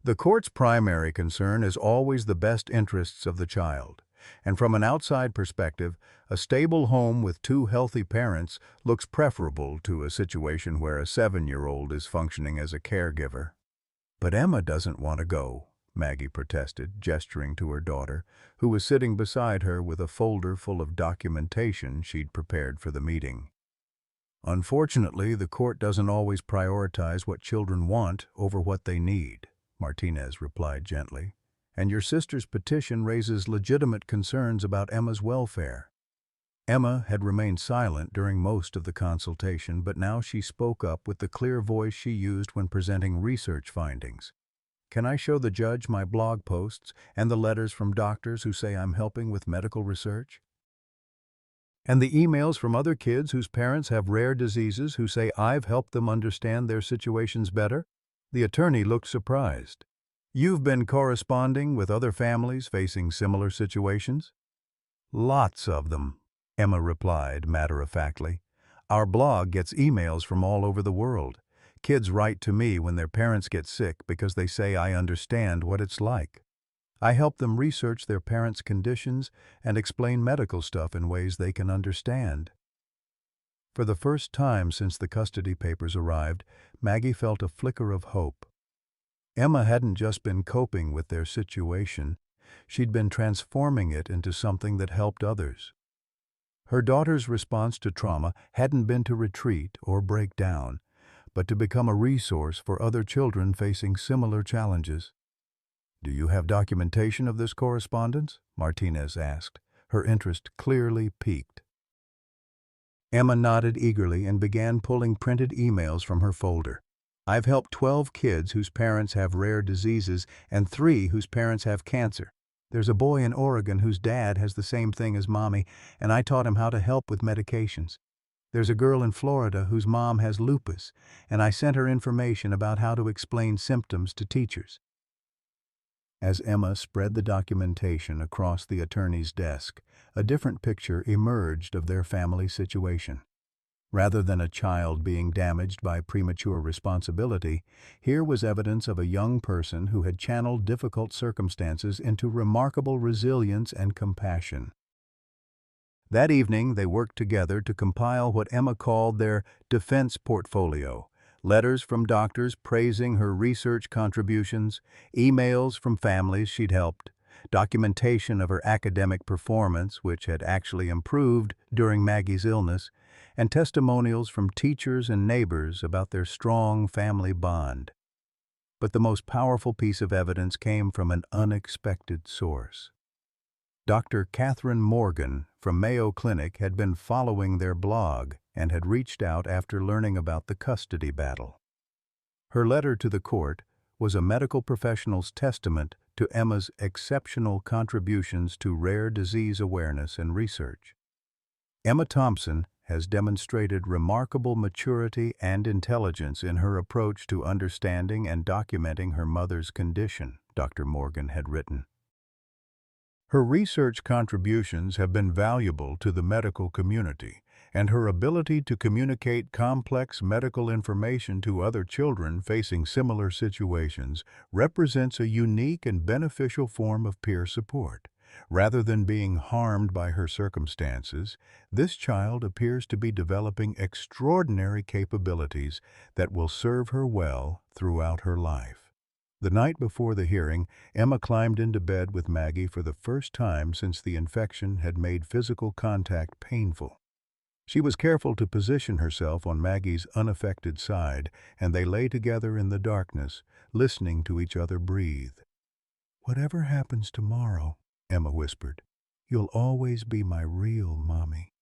"The court's primary concern is always the best interests of the child, and from an outside perspective, a stable home with 2 healthy parents looks preferable to a situation where a 7-year-old is functioning as a caregiver." "But Emma doesn't want to go," Maggie protested, gesturing to her daughter, who was sitting beside her with a folder full of documentation she'd prepared for the meeting. "Unfortunately, the court doesn't always prioritize what children want over what they need," Martinez replied gently, "and your sister's petition raises legitimate concerns about Emma's welfare." Emma had remained silent during most of the consultation, but now she spoke up with the clear voice she used when presenting research findings. "Can I show the judge my blog posts and the letters from doctors who say I'm helping with medical research? And the emails from other kids whose parents have rare diseases who say I've helped them understand their situations better?" The attorney looked surprised. "You've been corresponding with other families facing similar situations?" "Lots of them," Emma replied matter-of-factly. "Our blog gets emails from all over the world. Kids write to me when their parents get sick because they say I understand what it's like. I help them research their parents' conditions and explain medical stuff in ways they can understand." For the first time since the custody papers arrived, Maggie felt a flicker of hope. Emma hadn't just been coping with their situation, she'd been transforming it into something that helped others. Her daughter's response to trauma hadn't been to retreat or break down, but to become a resource for other children facing similar challenges. "Do you have documentation of this correspondence?" Martinez asked, her interest clearly piqued. Emma nodded eagerly and began pulling printed emails from her folder. "I've helped 12 kids whose parents have rare diseases and 3 whose parents have cancer. There's a boy in Oregon whose dad has the same thing as mommy, and I taught him how to help with medications. There's a girl in Florida whose mom has lupus, and I sent her information about how to explain symptoms to teachers." As Emma spread the documentation across the attorney's desk, a different picture emerged of their family situation. Rather than a child being damaged by premature responsibility, here was evidence of a young person who had channeled difficult circumstances into remarkable resilience and compassion. That evening, they worked together to compile what Emma called their defense portfolio: letters from doctors praising her research contributions, emails from families she'd helped, documentation of her academic performance, which had actually improved during Maggie's illness, and testimonials from teachers and neighbors about their strong family bond. But the most powerful piece of evidence came from an unexpected source. Dr. Catherine Morgan from Mayo Clinic had been following their blog and had reached out after learning about the custody battle. Her letter to the court was a medical professional's testament to Emma's exceptional contributions to rare disease awareness and research. Emma Thompson has demonstrated remarkable maturity and intelligence in her approach to understanding and documenting her mother's condition, Dr. Morgan had written. Her research contributions have been valuable to the medical community, and her ability to communicate complex medical information to other children facing similar situations represents a unique and beneficial form of peer support. Rather than being harmed by her circumstances, this child appears to be developing extraordinary capabilities that will serve her well throughout her life. The night before the hearing, Emma climbed into bed with Maggie for the first time since the infection had made physical contact painful. She was careful to position herself on Maggie's unaffected side, and they lay together in the darkness, listening to each other breathe. "Whatever happens tomorrow," Emma whispered, "you'll always be my real mommy.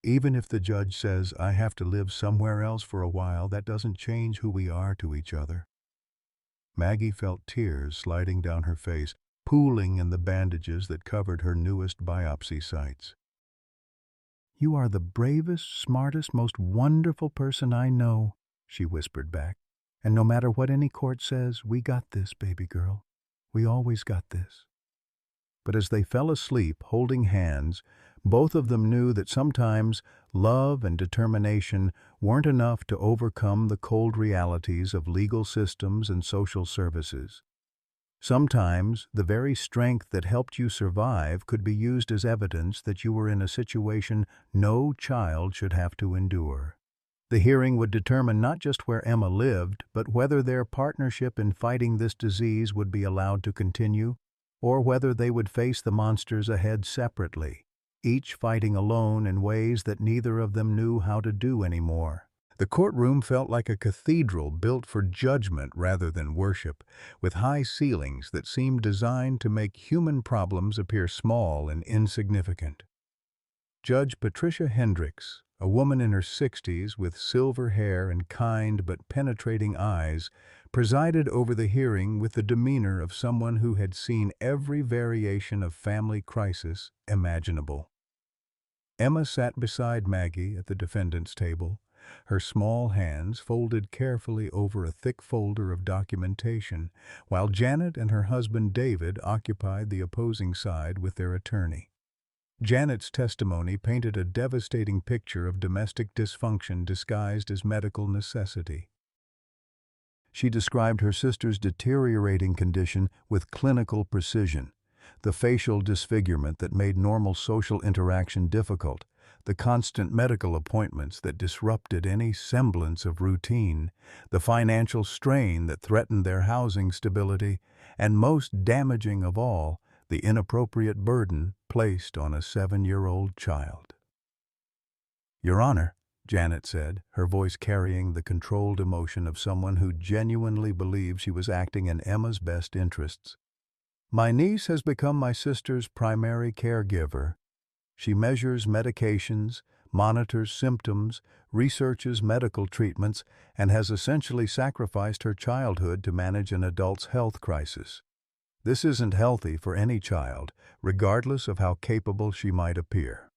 Even if the judge says I have to live somewhere else for a while, that doesn't change who we are to each other." Maggie felt tears sliding down her face, pooling in the bandages that covered her newest biopsy sites. "You are the bravest, smartest, most wonderful person I know," she whispered back. "And no matter what any court says, we got this, baby girl. We always got this." But as they fell asleep, holding hands, both of them knew that sometimes love and determination weren't enough to overcome the cold realities of legal systems and social services. Sometimes the very strength that helped you survive could be used as evidence that you were in a situation no child should have to endure. The hearing would determine not just where Emma lived, but whether their partnership in fighting this disease would be allowed to continue, or whether they would face the monsters ahead separately, each fighting alone in ways that neither of them knew how to do anymore. The courtroom felt like a cathedral built for judgment rather than worship, with high ceilings that seemed designed to make human problems appear small and insignificant. Judge Patricia Hendricks, a woman in her 60s with silver hair and kind but penetrating eyes, presided over the hearing with the demeanor of someone who had seen every variation of family crisis imaginable. Emma sat beside Maggie at the defendant's table, her small hands folded carefully over a thick folder of documentation, while Janet and her husband David occupied the opposing side with their attorney. Janet's testimony painted a devastating picture of domestic dysfunction disguised as medical necessity. She described her sister's deteriorating condition with clinical precision: the facial disfigurement that made normal social interaction difficult, the constant medical appointments that disrupted any semblance of routine, the financial strain that threatened their housing stability, and most damaging of all, the inappropriate burden placed on a 7-year-old child. "Your Honor," Janet said, her voice carrying the controlled emotion of someone who genuinely believed she was acting in Emma's best interests, "my niece has become my sister's primary caregiver. She measures medications, monitors symptoms, researches medical treatments, and has essentially sacrificed her childhood to manage an adult's health crisis. This isn't healthy for any child, regardless of how capable she might appear."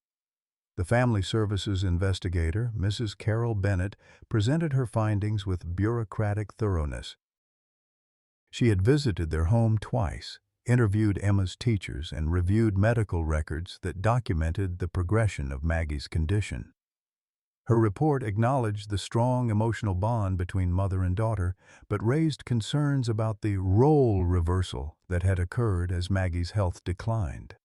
The Family Services investigator, Mrs. Carol Bennett, presented her findings with bureaucratic thoroughness. She had visited their home twice, interviewed Emma's teachers, and reviewed medical records that documented the progression of Maggie's condition. Her report acknowledged the strong emotional bond between mother and daughter, but raised concerns about the role reversal that had occurred as Maggie's health declined.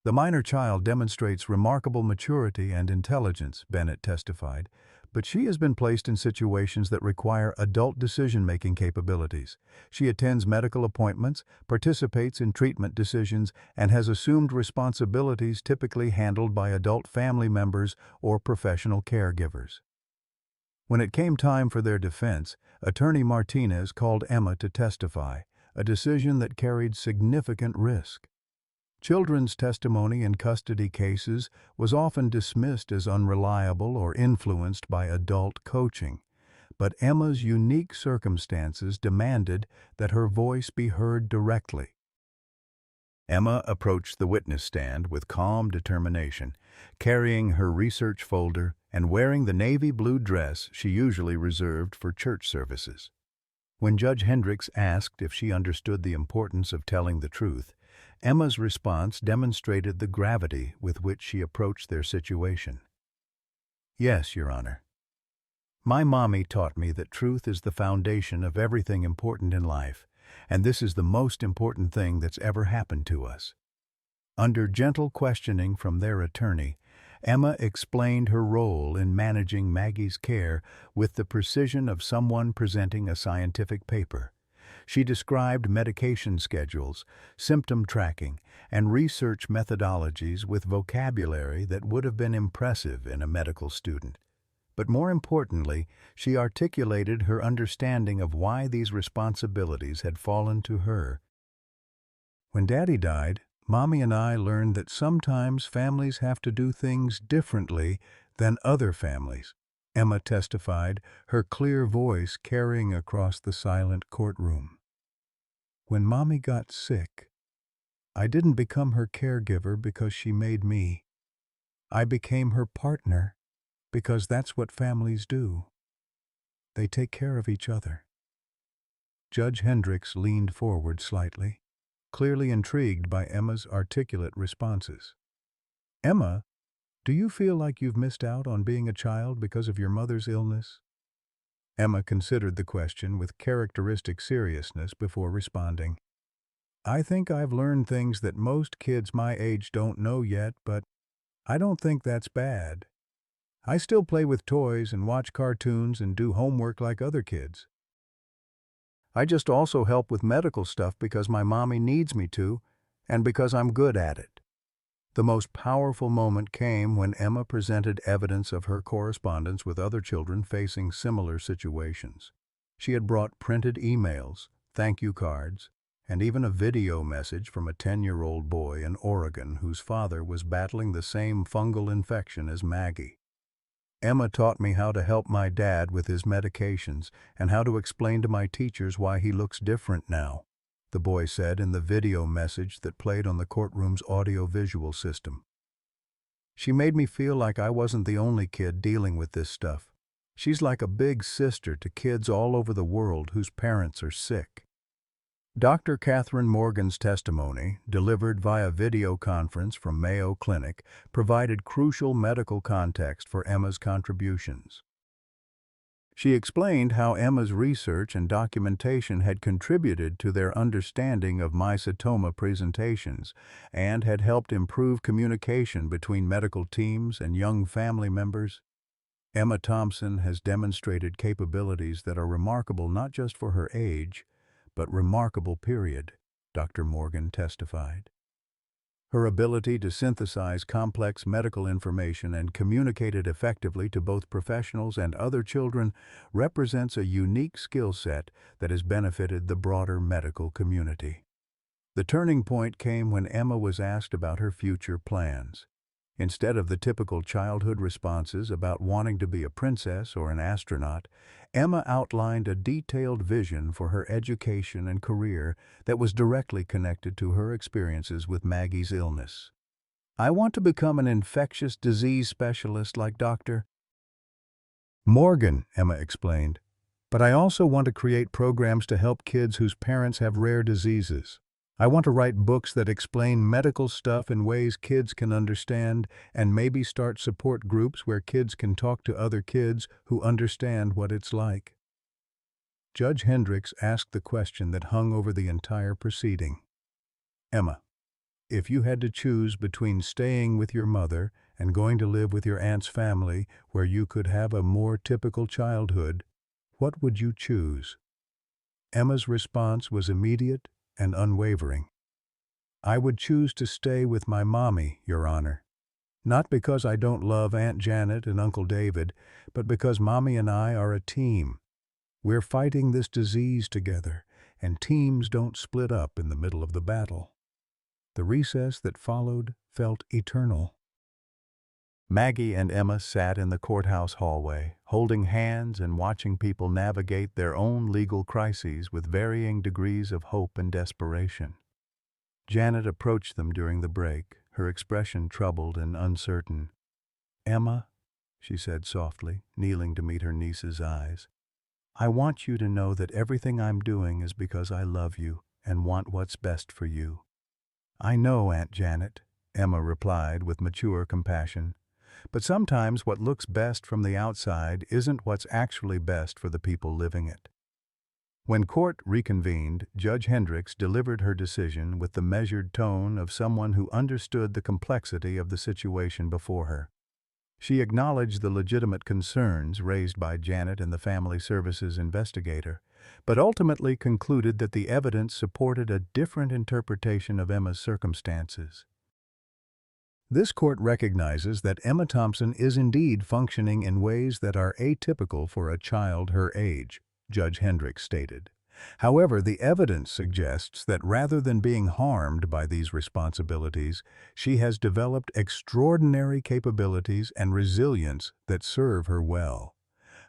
"The minor child demonstrates remarkable maturity and intelligence," Bennett testified, "but she has been placed in situations that require adult decision-making capabilities. She attends medical appointments, participates in treatment decisions, and has assumed responsibilities typically handled by adult family members or professional caregivers." When it came time for their defense, Attorney Martinez called Emma to testify, a decision that carried significant risk. Children's testimony in custody cases was often dismissed as unreliable or influenced by adult coaching, but Emma's unique circumstances demanded that her voice be heard directly. Emma approached the witness stand with calm determination, carrying her research folder and wearing the navy blue dress she usually reserved for church services. When Judge Hendricks asked if she understood the importance of telling the truth, Emma's response demonstrated the gravity with which she approached their situation. "Yes, Your Honor. My mommy taught me that truth is the foundation of everything important in life, and this is the most important thing that's ever happened to us." Under gentle questioning from their attorney, Emma explained her role in managing Maggie's care with the precision of someone presenting a scientific paper. She described medication schedules, symptom tracking, and research methodologies with vocabulary that would have been impressive in a medical student. But more importantly, she articulated her understanding of why these responsibilities had fallen to her. "When Daddy died, Mommy and I learned that sometimes families have to do things differently than other families," Emma testified, her clear voice carrying across the silent courtroom. "When Mommy got sick, I didn't become her caregiver because she made me. I became her partner because that's what families do. They take care of each other." Judge Hendricks leaned forward slightly, clearly intrigued by Emma's articulate responses. "Emma, do you feel like you've missed out on being a child because of your mother's illness?" Emma considered the question with characteristic seriousness before responding. "I think I've learned things that most kids my age don't know yet, but I don't think that's bad. I still play with toys and watch cartoons and do homework like other kids. I just also help with medical stuff because my mommy needs me to, and because I'm good at it." The most powerful moment came when Emma presented evidence of her correspondence with other children facing similar situations. She had brought printed emails, thank you cards, and even a video message from a 10-year-old boy in Oregon whose father was battling the same fungal infection as Maggie. "Emma taught me how to help my dad with his medications and how to explain to my teachers why he looks different now," the boy said in the video message that played on the courtroom's audio-visual system. "She made me feel like I wasn't the only kid dealing with this stuff. She's like a big sister to kids all over the world whose parents are sick." Dr. Catherine Morgan's testimony, delivered via video conference from Mayo Clinic, provided crucial medical context for Emma's contributions. She explained how Emma's research and documentation had contributed to their understanding of mycetoma presentations and had helped improve communication between medical teams and young family members. "Emma Thompson has demonstrated capabilities that are remarkable not just for her age, but remarkable period," Dr. Morgan testified. "Her ability to synthesize complex medical information and communicate it effectively to both professionals and other children represents a unique skill set that has benefited the broader medical community." The turning point came when Emma was asked about her future plans. Instead of the typical childhood responses about wanting to be a princess or an astronaut, Emma outlined a detailed vision for her education and career that was directly connected to her experiences with Maggie's illness. "I want to become an infectious disease specialist like Dr. Morgan," Emma explained, "but I also want to create programs to help kids whose parents have rare diseases. I want to write books that explain medical stuff in ways kids can understand and maybe start support groups where kids can talk to other kids who understand what it's like." Judge Hendricks asked the question that hung over the entire proceeding. "Emma, if you had to choose between staying with your mother and going to live with your aunt's family where you could have a more typical childhood, what would you choose?" Emma's response was immediate and unwavering. "I would choose to stay with my mommy, Your Honor. Not because I don't love Aunt Janet and Uncle David, but because Mommy and I are a team. We're fighting this disease together, and teams don't split up in the middle of the battle." The recess that followed felt eternal. Maggie and Emma sat in the courthouse hallway, holding hands and watching people navigate their own legal crises with varying degrees of hope and desperation. Janet approached them during the break, her expression troubled and uncertain. "Emma," she said softly, kneeling to meet her niece's eyes, "I want you to know that everything I'm doing is because I love you and want what's best for you." "I know, Aunt Janet," Emma replied with mature compassion. "But sometimes what looks best from the outside isn't what's actually best for the people living it." When court reconvened, Judge Hendricks delivered her decision with the measured tone of someone who understood the complexity of the situation before her. She acknowledged the legitimate concerns raised by Janet and the Family Services investigator, but ultimately concluded that the evidence supported a different interpretation of Emma's circumstances. This court recognizes that Emma Thompson is indeed functioning in ways that are atypical for a child her age, Judge Hendricks stated. However, the evidence suggests that rather than being harmed by these responsibilities, she has developed extraordinary capabilities and resilience that serve her well.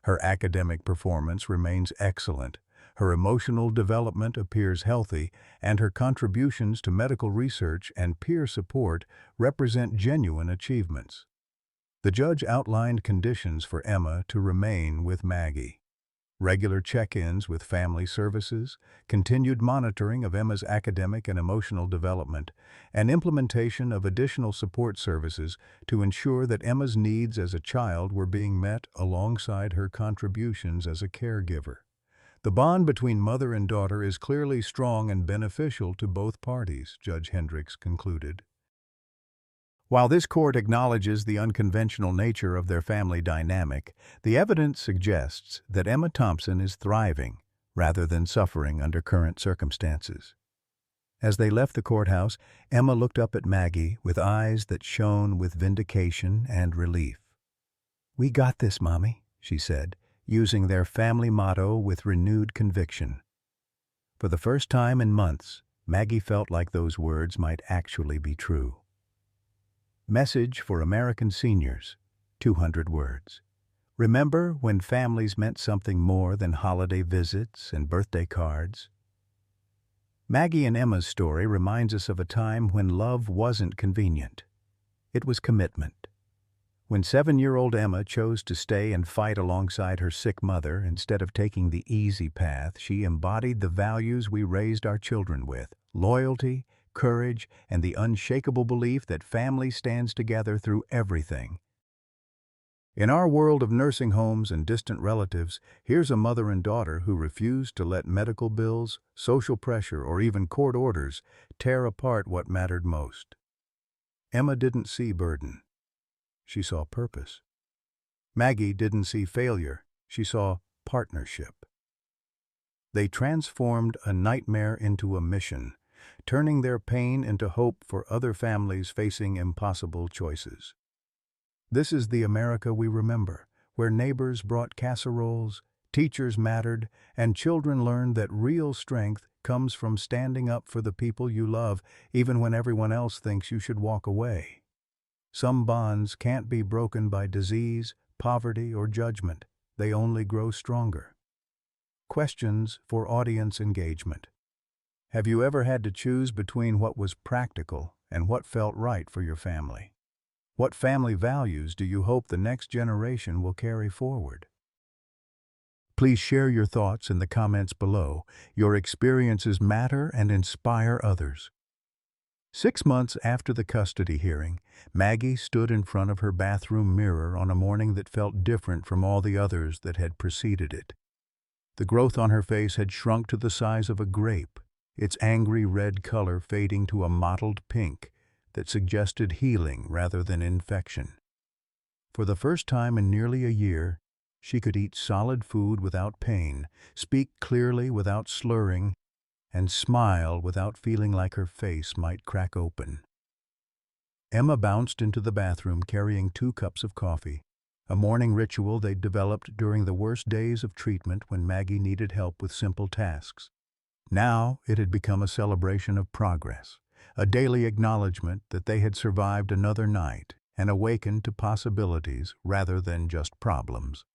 Her academic performance remains excellent, her emotional development appears healthy, and her contributions to medical research and peer support represent genuine achievements. The judge outlined conditions for Emma to remain with Maggie: regular check-ins with Family Services, continued monitoring of Emma's academic and emotional development, and implementation of additional support services to ensure that Emma's needs as a child were being met alongside her contributions as a caregiver. The bond between mother and daughter is clearly strong and beneficial to both parties, Judge Hendricks concluded. While this court acknowledges the unconventional nature of their family dynamic, the evidence suggests that Emma Thompson is thriving rather than suffering under current circumstances. As they left the courthouse, Emma looked up at Maggie with eyes that shone with vindication and relief. "We got this, Mommy," she said, using their family motto with renewed conviction. For the first time in months, Maggie felt like those words might actually be true. Message for American seniors, 200 words. Remember when families meant something more than holiday visits and birthday cards? Maggie and Emma's story reminds us of a time when love wasn't convenient. It was commitment. When 7-year-old Emma chose to stay and fight alongside her sick mother instead of taking the easy path, she embodied the values we raised our children with: loyalty, courage, and the unshakable belief that family stands together through everything. In our world of nursing homes and distant relatives, here's a mother and daughter who refuse to let medical bills, social pressure, or even court orders tear apart what mattered most. Emma didn't see burden. She saw purpose. Maggie didn't see failure. She saw partnership. They transformed a nightmare into a mission, turning their pain into hope for other families facing impossible choices. This is the America we remember, where neighbors brought casseroles, teachers mattered, and children learned that real strength comes from standing up for the people you love, even when everyone else thinks you should walk away. Some bonds can't be broken by disease, poverty, or judgment. They only grow stronger. Questions for audience engagement. Have you ever had to choose between what was practical and what felt right for your family? What family values do you hope the next generation will carry forward? Please share your thoughts in the comments below. Your experiences matter and inspire others. 6 months after the custody hearing, Maggie stood in front of her bathroom mirror on a morning that felt different from all the others that had preceded it. The growth on her face had shrunk to the size of a grape, its angry red color fading to a mottled pink that suggested healing rather than infection. For the first time in nearly a year, she could eat solid food without pain, speak clearly without slurring, and smile without feeling like her face might crack open. Emma bounced into the bathroom carrying 2 cups of coffee, a morning ritual they'd developed during the worst days of treatment when Maggie needed help with simple tasks. Now it had become a celebration of progress, a daily acknowledgement that they had survived another night, and awakened to possibilities rather than just problems.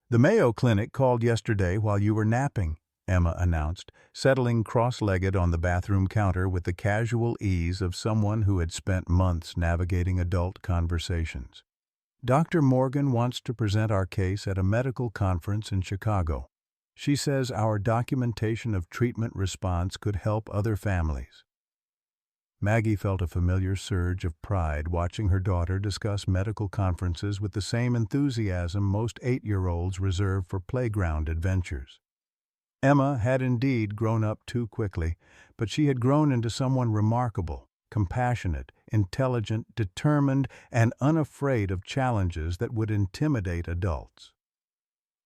"The Mayo Clinic called yesterday while you were napping," Emma announced, settling cross-legged on the bathroom counter with the casual ease of someone who had spent months navigating adult conversations. "Dr. Morgan wants to present our case at a medical conference in Chicago. She says our documentation of treatment response could help other families." Maggie felt a familiar surge of pride watching her daughter discuss medical conferences with the same enthusiasm most 8-year-olds reserve for playground adventures. Emma had indeed grown up too quickly, but she had grown into someone remarkable, compassionate, intelligent, determined, and unafraid of challenges that would intimidate adults.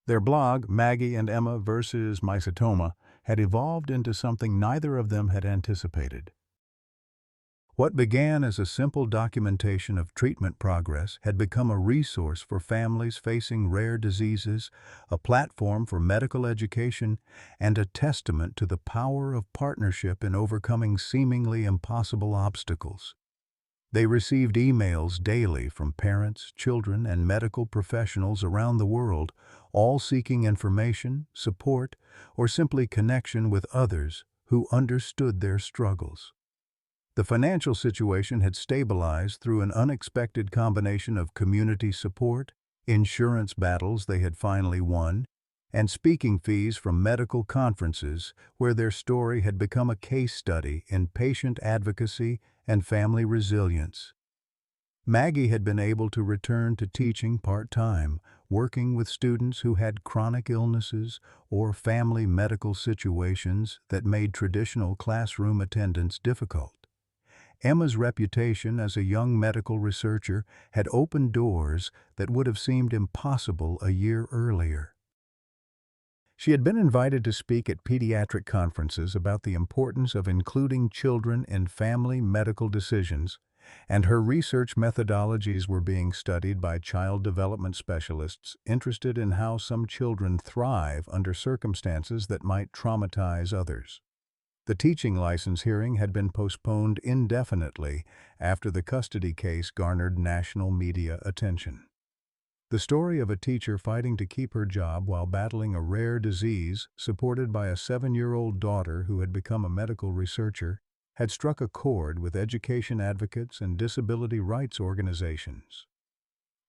Their blog, Maggie and Emma vs. Mycetoma, had evolved into something neither of them had anticipated. What began as a simple documentation of treatment progress had become a resource for families facing rare diseases, a platform for medical education, and a testament to the power of partnership in overcoming seemingly impossible obstacles. They received emails daily from parents, children, and medical professionals around the world, all seeking information, support, or simply connection with others who understood their struggles. The financial situation had stabilized through an unexpected combination of community support, insurance battles they had finally won, and speaking fees from medical conferences where their story had become a case study in patient advocacy and family resilience. Maggie had been able to return to teaching part-time, working with students who had chronic illnesses or family medical situations that made traditional classroom attendance difficult. Emma's reputation as a young medical researcher had opened doors that would have seemed impossible a year earlier. She had been invited to speak at pediatric conferences about the importance of including children in family medical decisions, and her research methodologies were being studied by child development specialists interested in how some children thrive under circumstances that might traumatize others. The teaching license hearing had been postponed indefinitely after the custody case garnered national media attention. The story of a teacher fighting to keep her job while battling a rare disease, supported by a 7-year-old daughter who had become a medical researcher, had struck a chord with education advocates and disability rights organizations.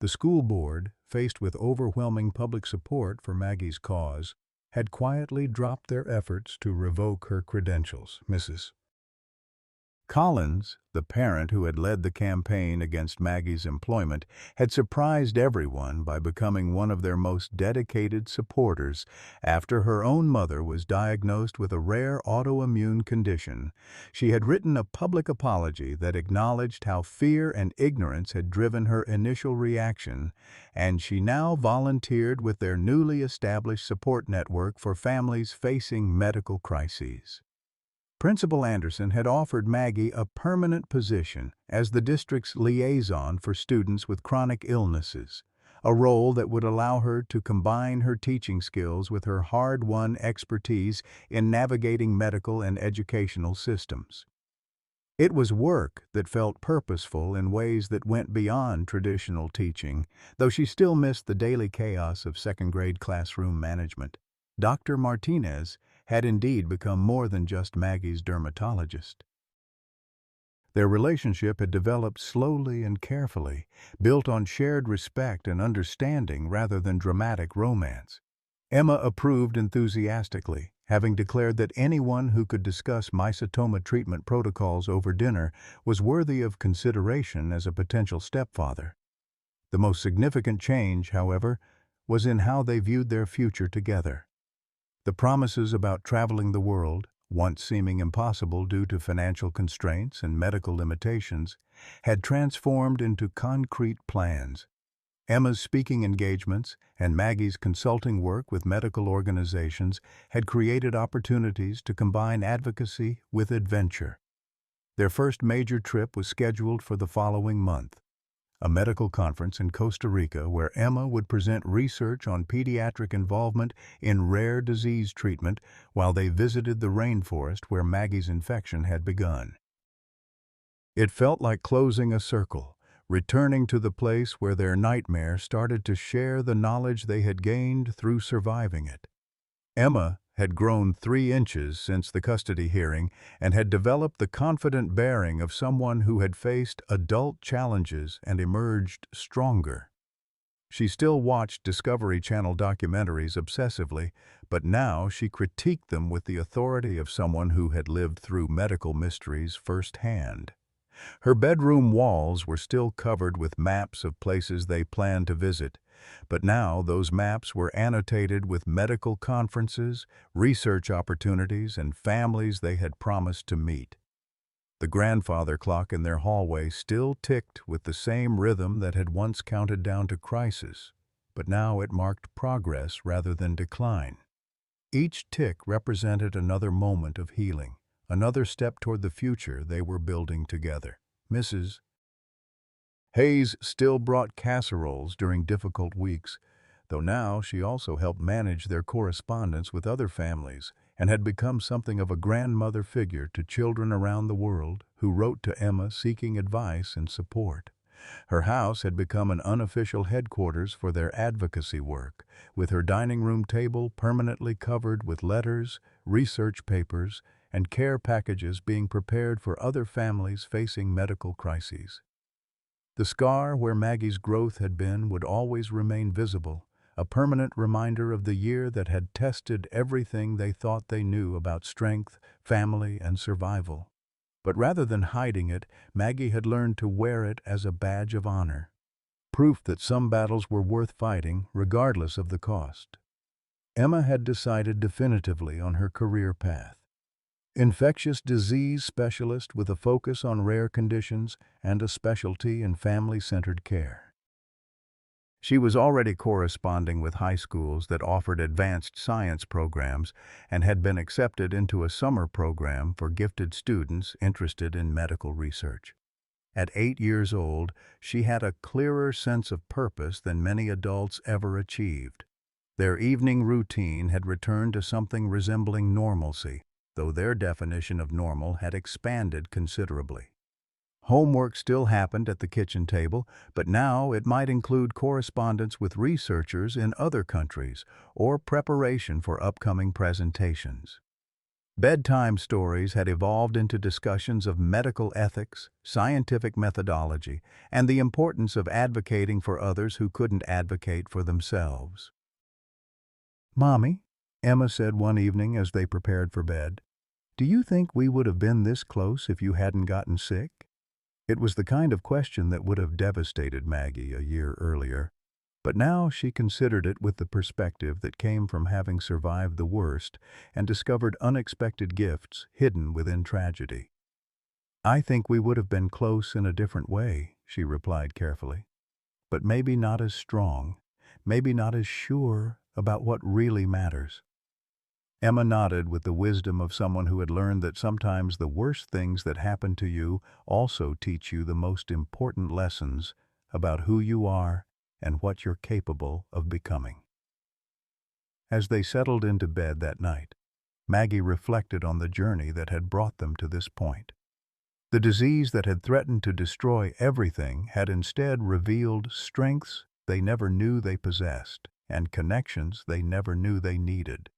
The school board, faced with overwhelming public support for Maggie's cause, had quietly dropped their efforts to revoke her credentials. Mrs. Collins, the parent who had led the campaign against Maggie's employment, had surprised everyone by becoming one of their most dedicated supporters after her own mother was diagnosed with a rare autoimmune condition. She had written a public apology that acknowledged how fear and ignorance had driven her initial reaction, and she now volunteered with their newly established support network for families facing medical crises. Principal Anderson had offered Maggie a permanent position as the district's liaison for students with chronic illnesses, a role that would allow her to combine her teaching skills with her hard-won expertise in navigating medical and educational systems. It was work that felt purposeful in ways that went beyond traditional teaching, though she still missed the daily chaos of second-grade classroom management. Dr. Martinez had indeed become more than just Maggie's dermatologist. Their relationship had developed slowly and carefully, built on shared respect and understanding rather than dramatic romance. Emma approved enthusiastically, having declared that anyone who could discuss mycetoma treatment protocols over dinner was worthy of consideration as a potential stepfather. The most significant change, however, was in how they viewed their future together. The promises about traveling the world, once seeming impossible due to financial constraints and medical limitations, had transformed into concrete plans. Emma's speaking engagements and Maggie's consulting work with medical organizations had created opportunities to combine advocacy with adventure. Their first major trip was scheduled for the following month, a medical conference in Costa Rica where Emma would present research on pediatric involvement in rare disease treatment while they visited the rainforest where Maggie's infection had begun. It felt like closing a circle, returning to the place where their nightmare started to share the knowledge they had gained through surviving it. Emma had grown 3 inches since the custody hearing and had developed the confident bearing of someone who had faced adult challenges and emerged stronger. She still watched Discovery Channel documentaries obsessively, but now she critiqued them with the authority of someone who had lived through medical mysteries firsthand. Her bedroom walls were still covered with maps of places they planned to visit, but now those maps were annotated with medical conferences, research opportunities, and families they had promised to meet. The grandfather clock in their hallway still ticked with the same rhythm that had once counted down to crisis, but now it marked progress rather than decline. Each tick represented another moment of healing, another step toward the future they were building together. Mrs. Hayes still brought casseroles during difficult weeks, though now she also helped manage their correspondence with other families and had become something of a grandmother figure to children around the world who wrote to Emma seeking advice and support. Her house had become an unofficial headquarters for their advocacy work, with her dining room table permanently covered with letters, research papers, and care packages being prepared for other families facing medical crises. The scar where Maggie's growth had been would always remain visible, a permanent reminder of the year that had tested everything they thought they knew about strength, family, and survival. But rather than hiding it, Maggie had learned to wear it as a badge of honor, proof that some battles were worth fighting regardless of the cost. Emma had decided definitively on her career path. Infectious disease specialist with a focus on rare conditions and a specialty in family-centered care. She was already corresponding with high schools that offered advanced science programs and had been accepted into a summer program for gifted students interested in medical research. At 8 years old, she had a clearer sense of purpose than many adults ever achieved. Their evening routine had returned to something resembling normalcy, though their definition of normal had expanded considerably. Homework still happened at the kitchen table, but now it might include correspondence with researchers in other countries or preparation for upcoming presentations. Bedtime stories had evolved into discussions of medical ethics, scientific methodology, and the importance of advocating for others who couldn't advocate for themselves. "Mommy," Emma said one evening as they prepared for bed, "do you think we would have been this close if you hadn't gotten sick?" It was the kind of question that would have devastated Maggie a year earlier, but now she considered it with the perspective that came from having survived the worst and discovered unexpected gifts hidden within tragedy. "I think we would have been close in a different way," she replied carefully, "but maybe not as strong, maybe not as sure about what really matters." Emma nodded with the wisdom of someone who had learned that sometimes the worst things that happen to you also teach you the most important lessons about who you are and what you're capable of becoming. As they settled into bed that night, Maggie reflected on the journey that had brought them to this point. The disease that had threatened to destroy everything had instead revealed strengths they never knew they possessed and connections they never knew they needed.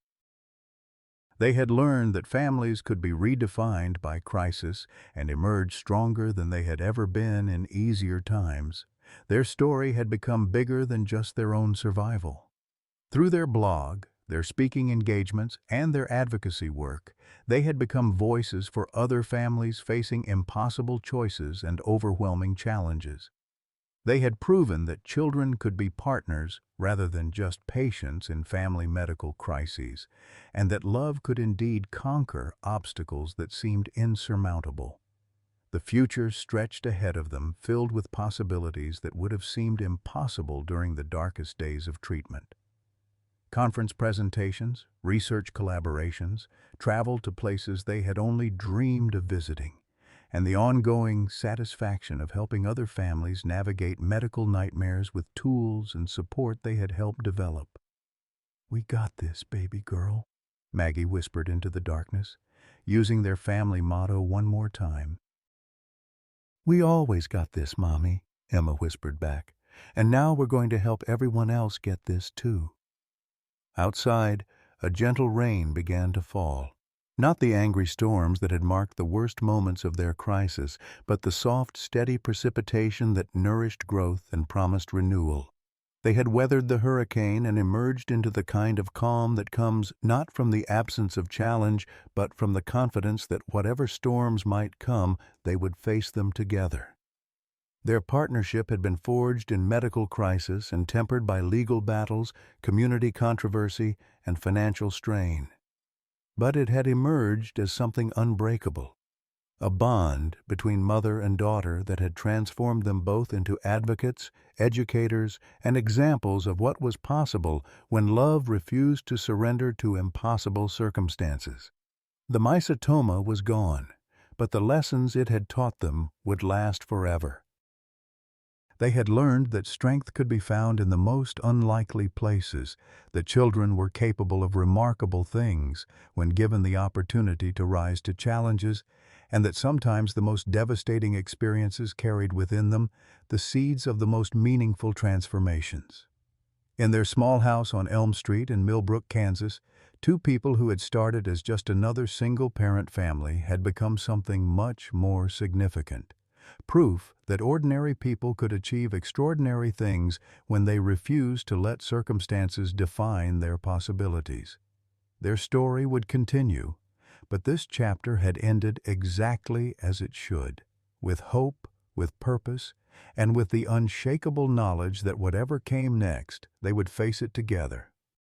They had learned that families could be redefined by crisis and emerge stronger than they had ever been in easier times. Their story had become bigger than just their own survival. Through their blog, their speaking engagements, and their advocacy work, they had become voices for other families facing impossible choices and overwhelming challenges. They had proven that children could be partners rather than just patients in family medical crises, and that love could indeed conquer obstacles that seemed insurmountable. The future stretched ahead of them, filled with possibilities that would have seemed impossible during the darkest days of treatment. Conference presentations, research collaborations, travel to places they had only dreamed of visiting, and the ongoing satisfaction of helping other families navigate medical nightmares with tools and support they had helped develop. "We got this, baby girl," Maggie whispered into the darkness, using their family motto one more time. "We always got this, Mommy," Emma whispered back. "And now we're going to help everyone else get this too." Outside, a gentle rain began to fall. Not the angry storms that had marked the worst moments of their crisis, but the soft, steady precipitation that nourished growth and promised renewal. They had weathered the hurricane and emerged into the kind of calm that comes not from the absence of challenge, but from the confidence that whatever storms might come, they would face them together. Their partnership had been forged in medical crisis and tempered by legal battles, community controversy, and financial strain. But it had emerged as something unbreakable, a bond between mother and daughter that had transformed them both into advocates, educators, and examples of what was possible when love refused to surrender to impossible circumstances. The mycetoma was gone, but the lessons it had taught them would last forever. They had learned that strength could be found in the most unlikely places, that children were capable of remarkable things when given the opportunity to rise to challenges, and that sometimes the most devastating experiences carried within them the seeds of the most meaningful transformations. In their small house on Elm Street in Millbrook, Kansas, two people who had started as just another single-parent family had become something much more significant. Proof that ordinary people could achieve extraordinary things when they refused to let circumstances define their possibilities. Their story would continue, but this chapter had ended exactly as it should, with hope, with purpose, and with the unshakable knowledge that whatever came next, they would face it together.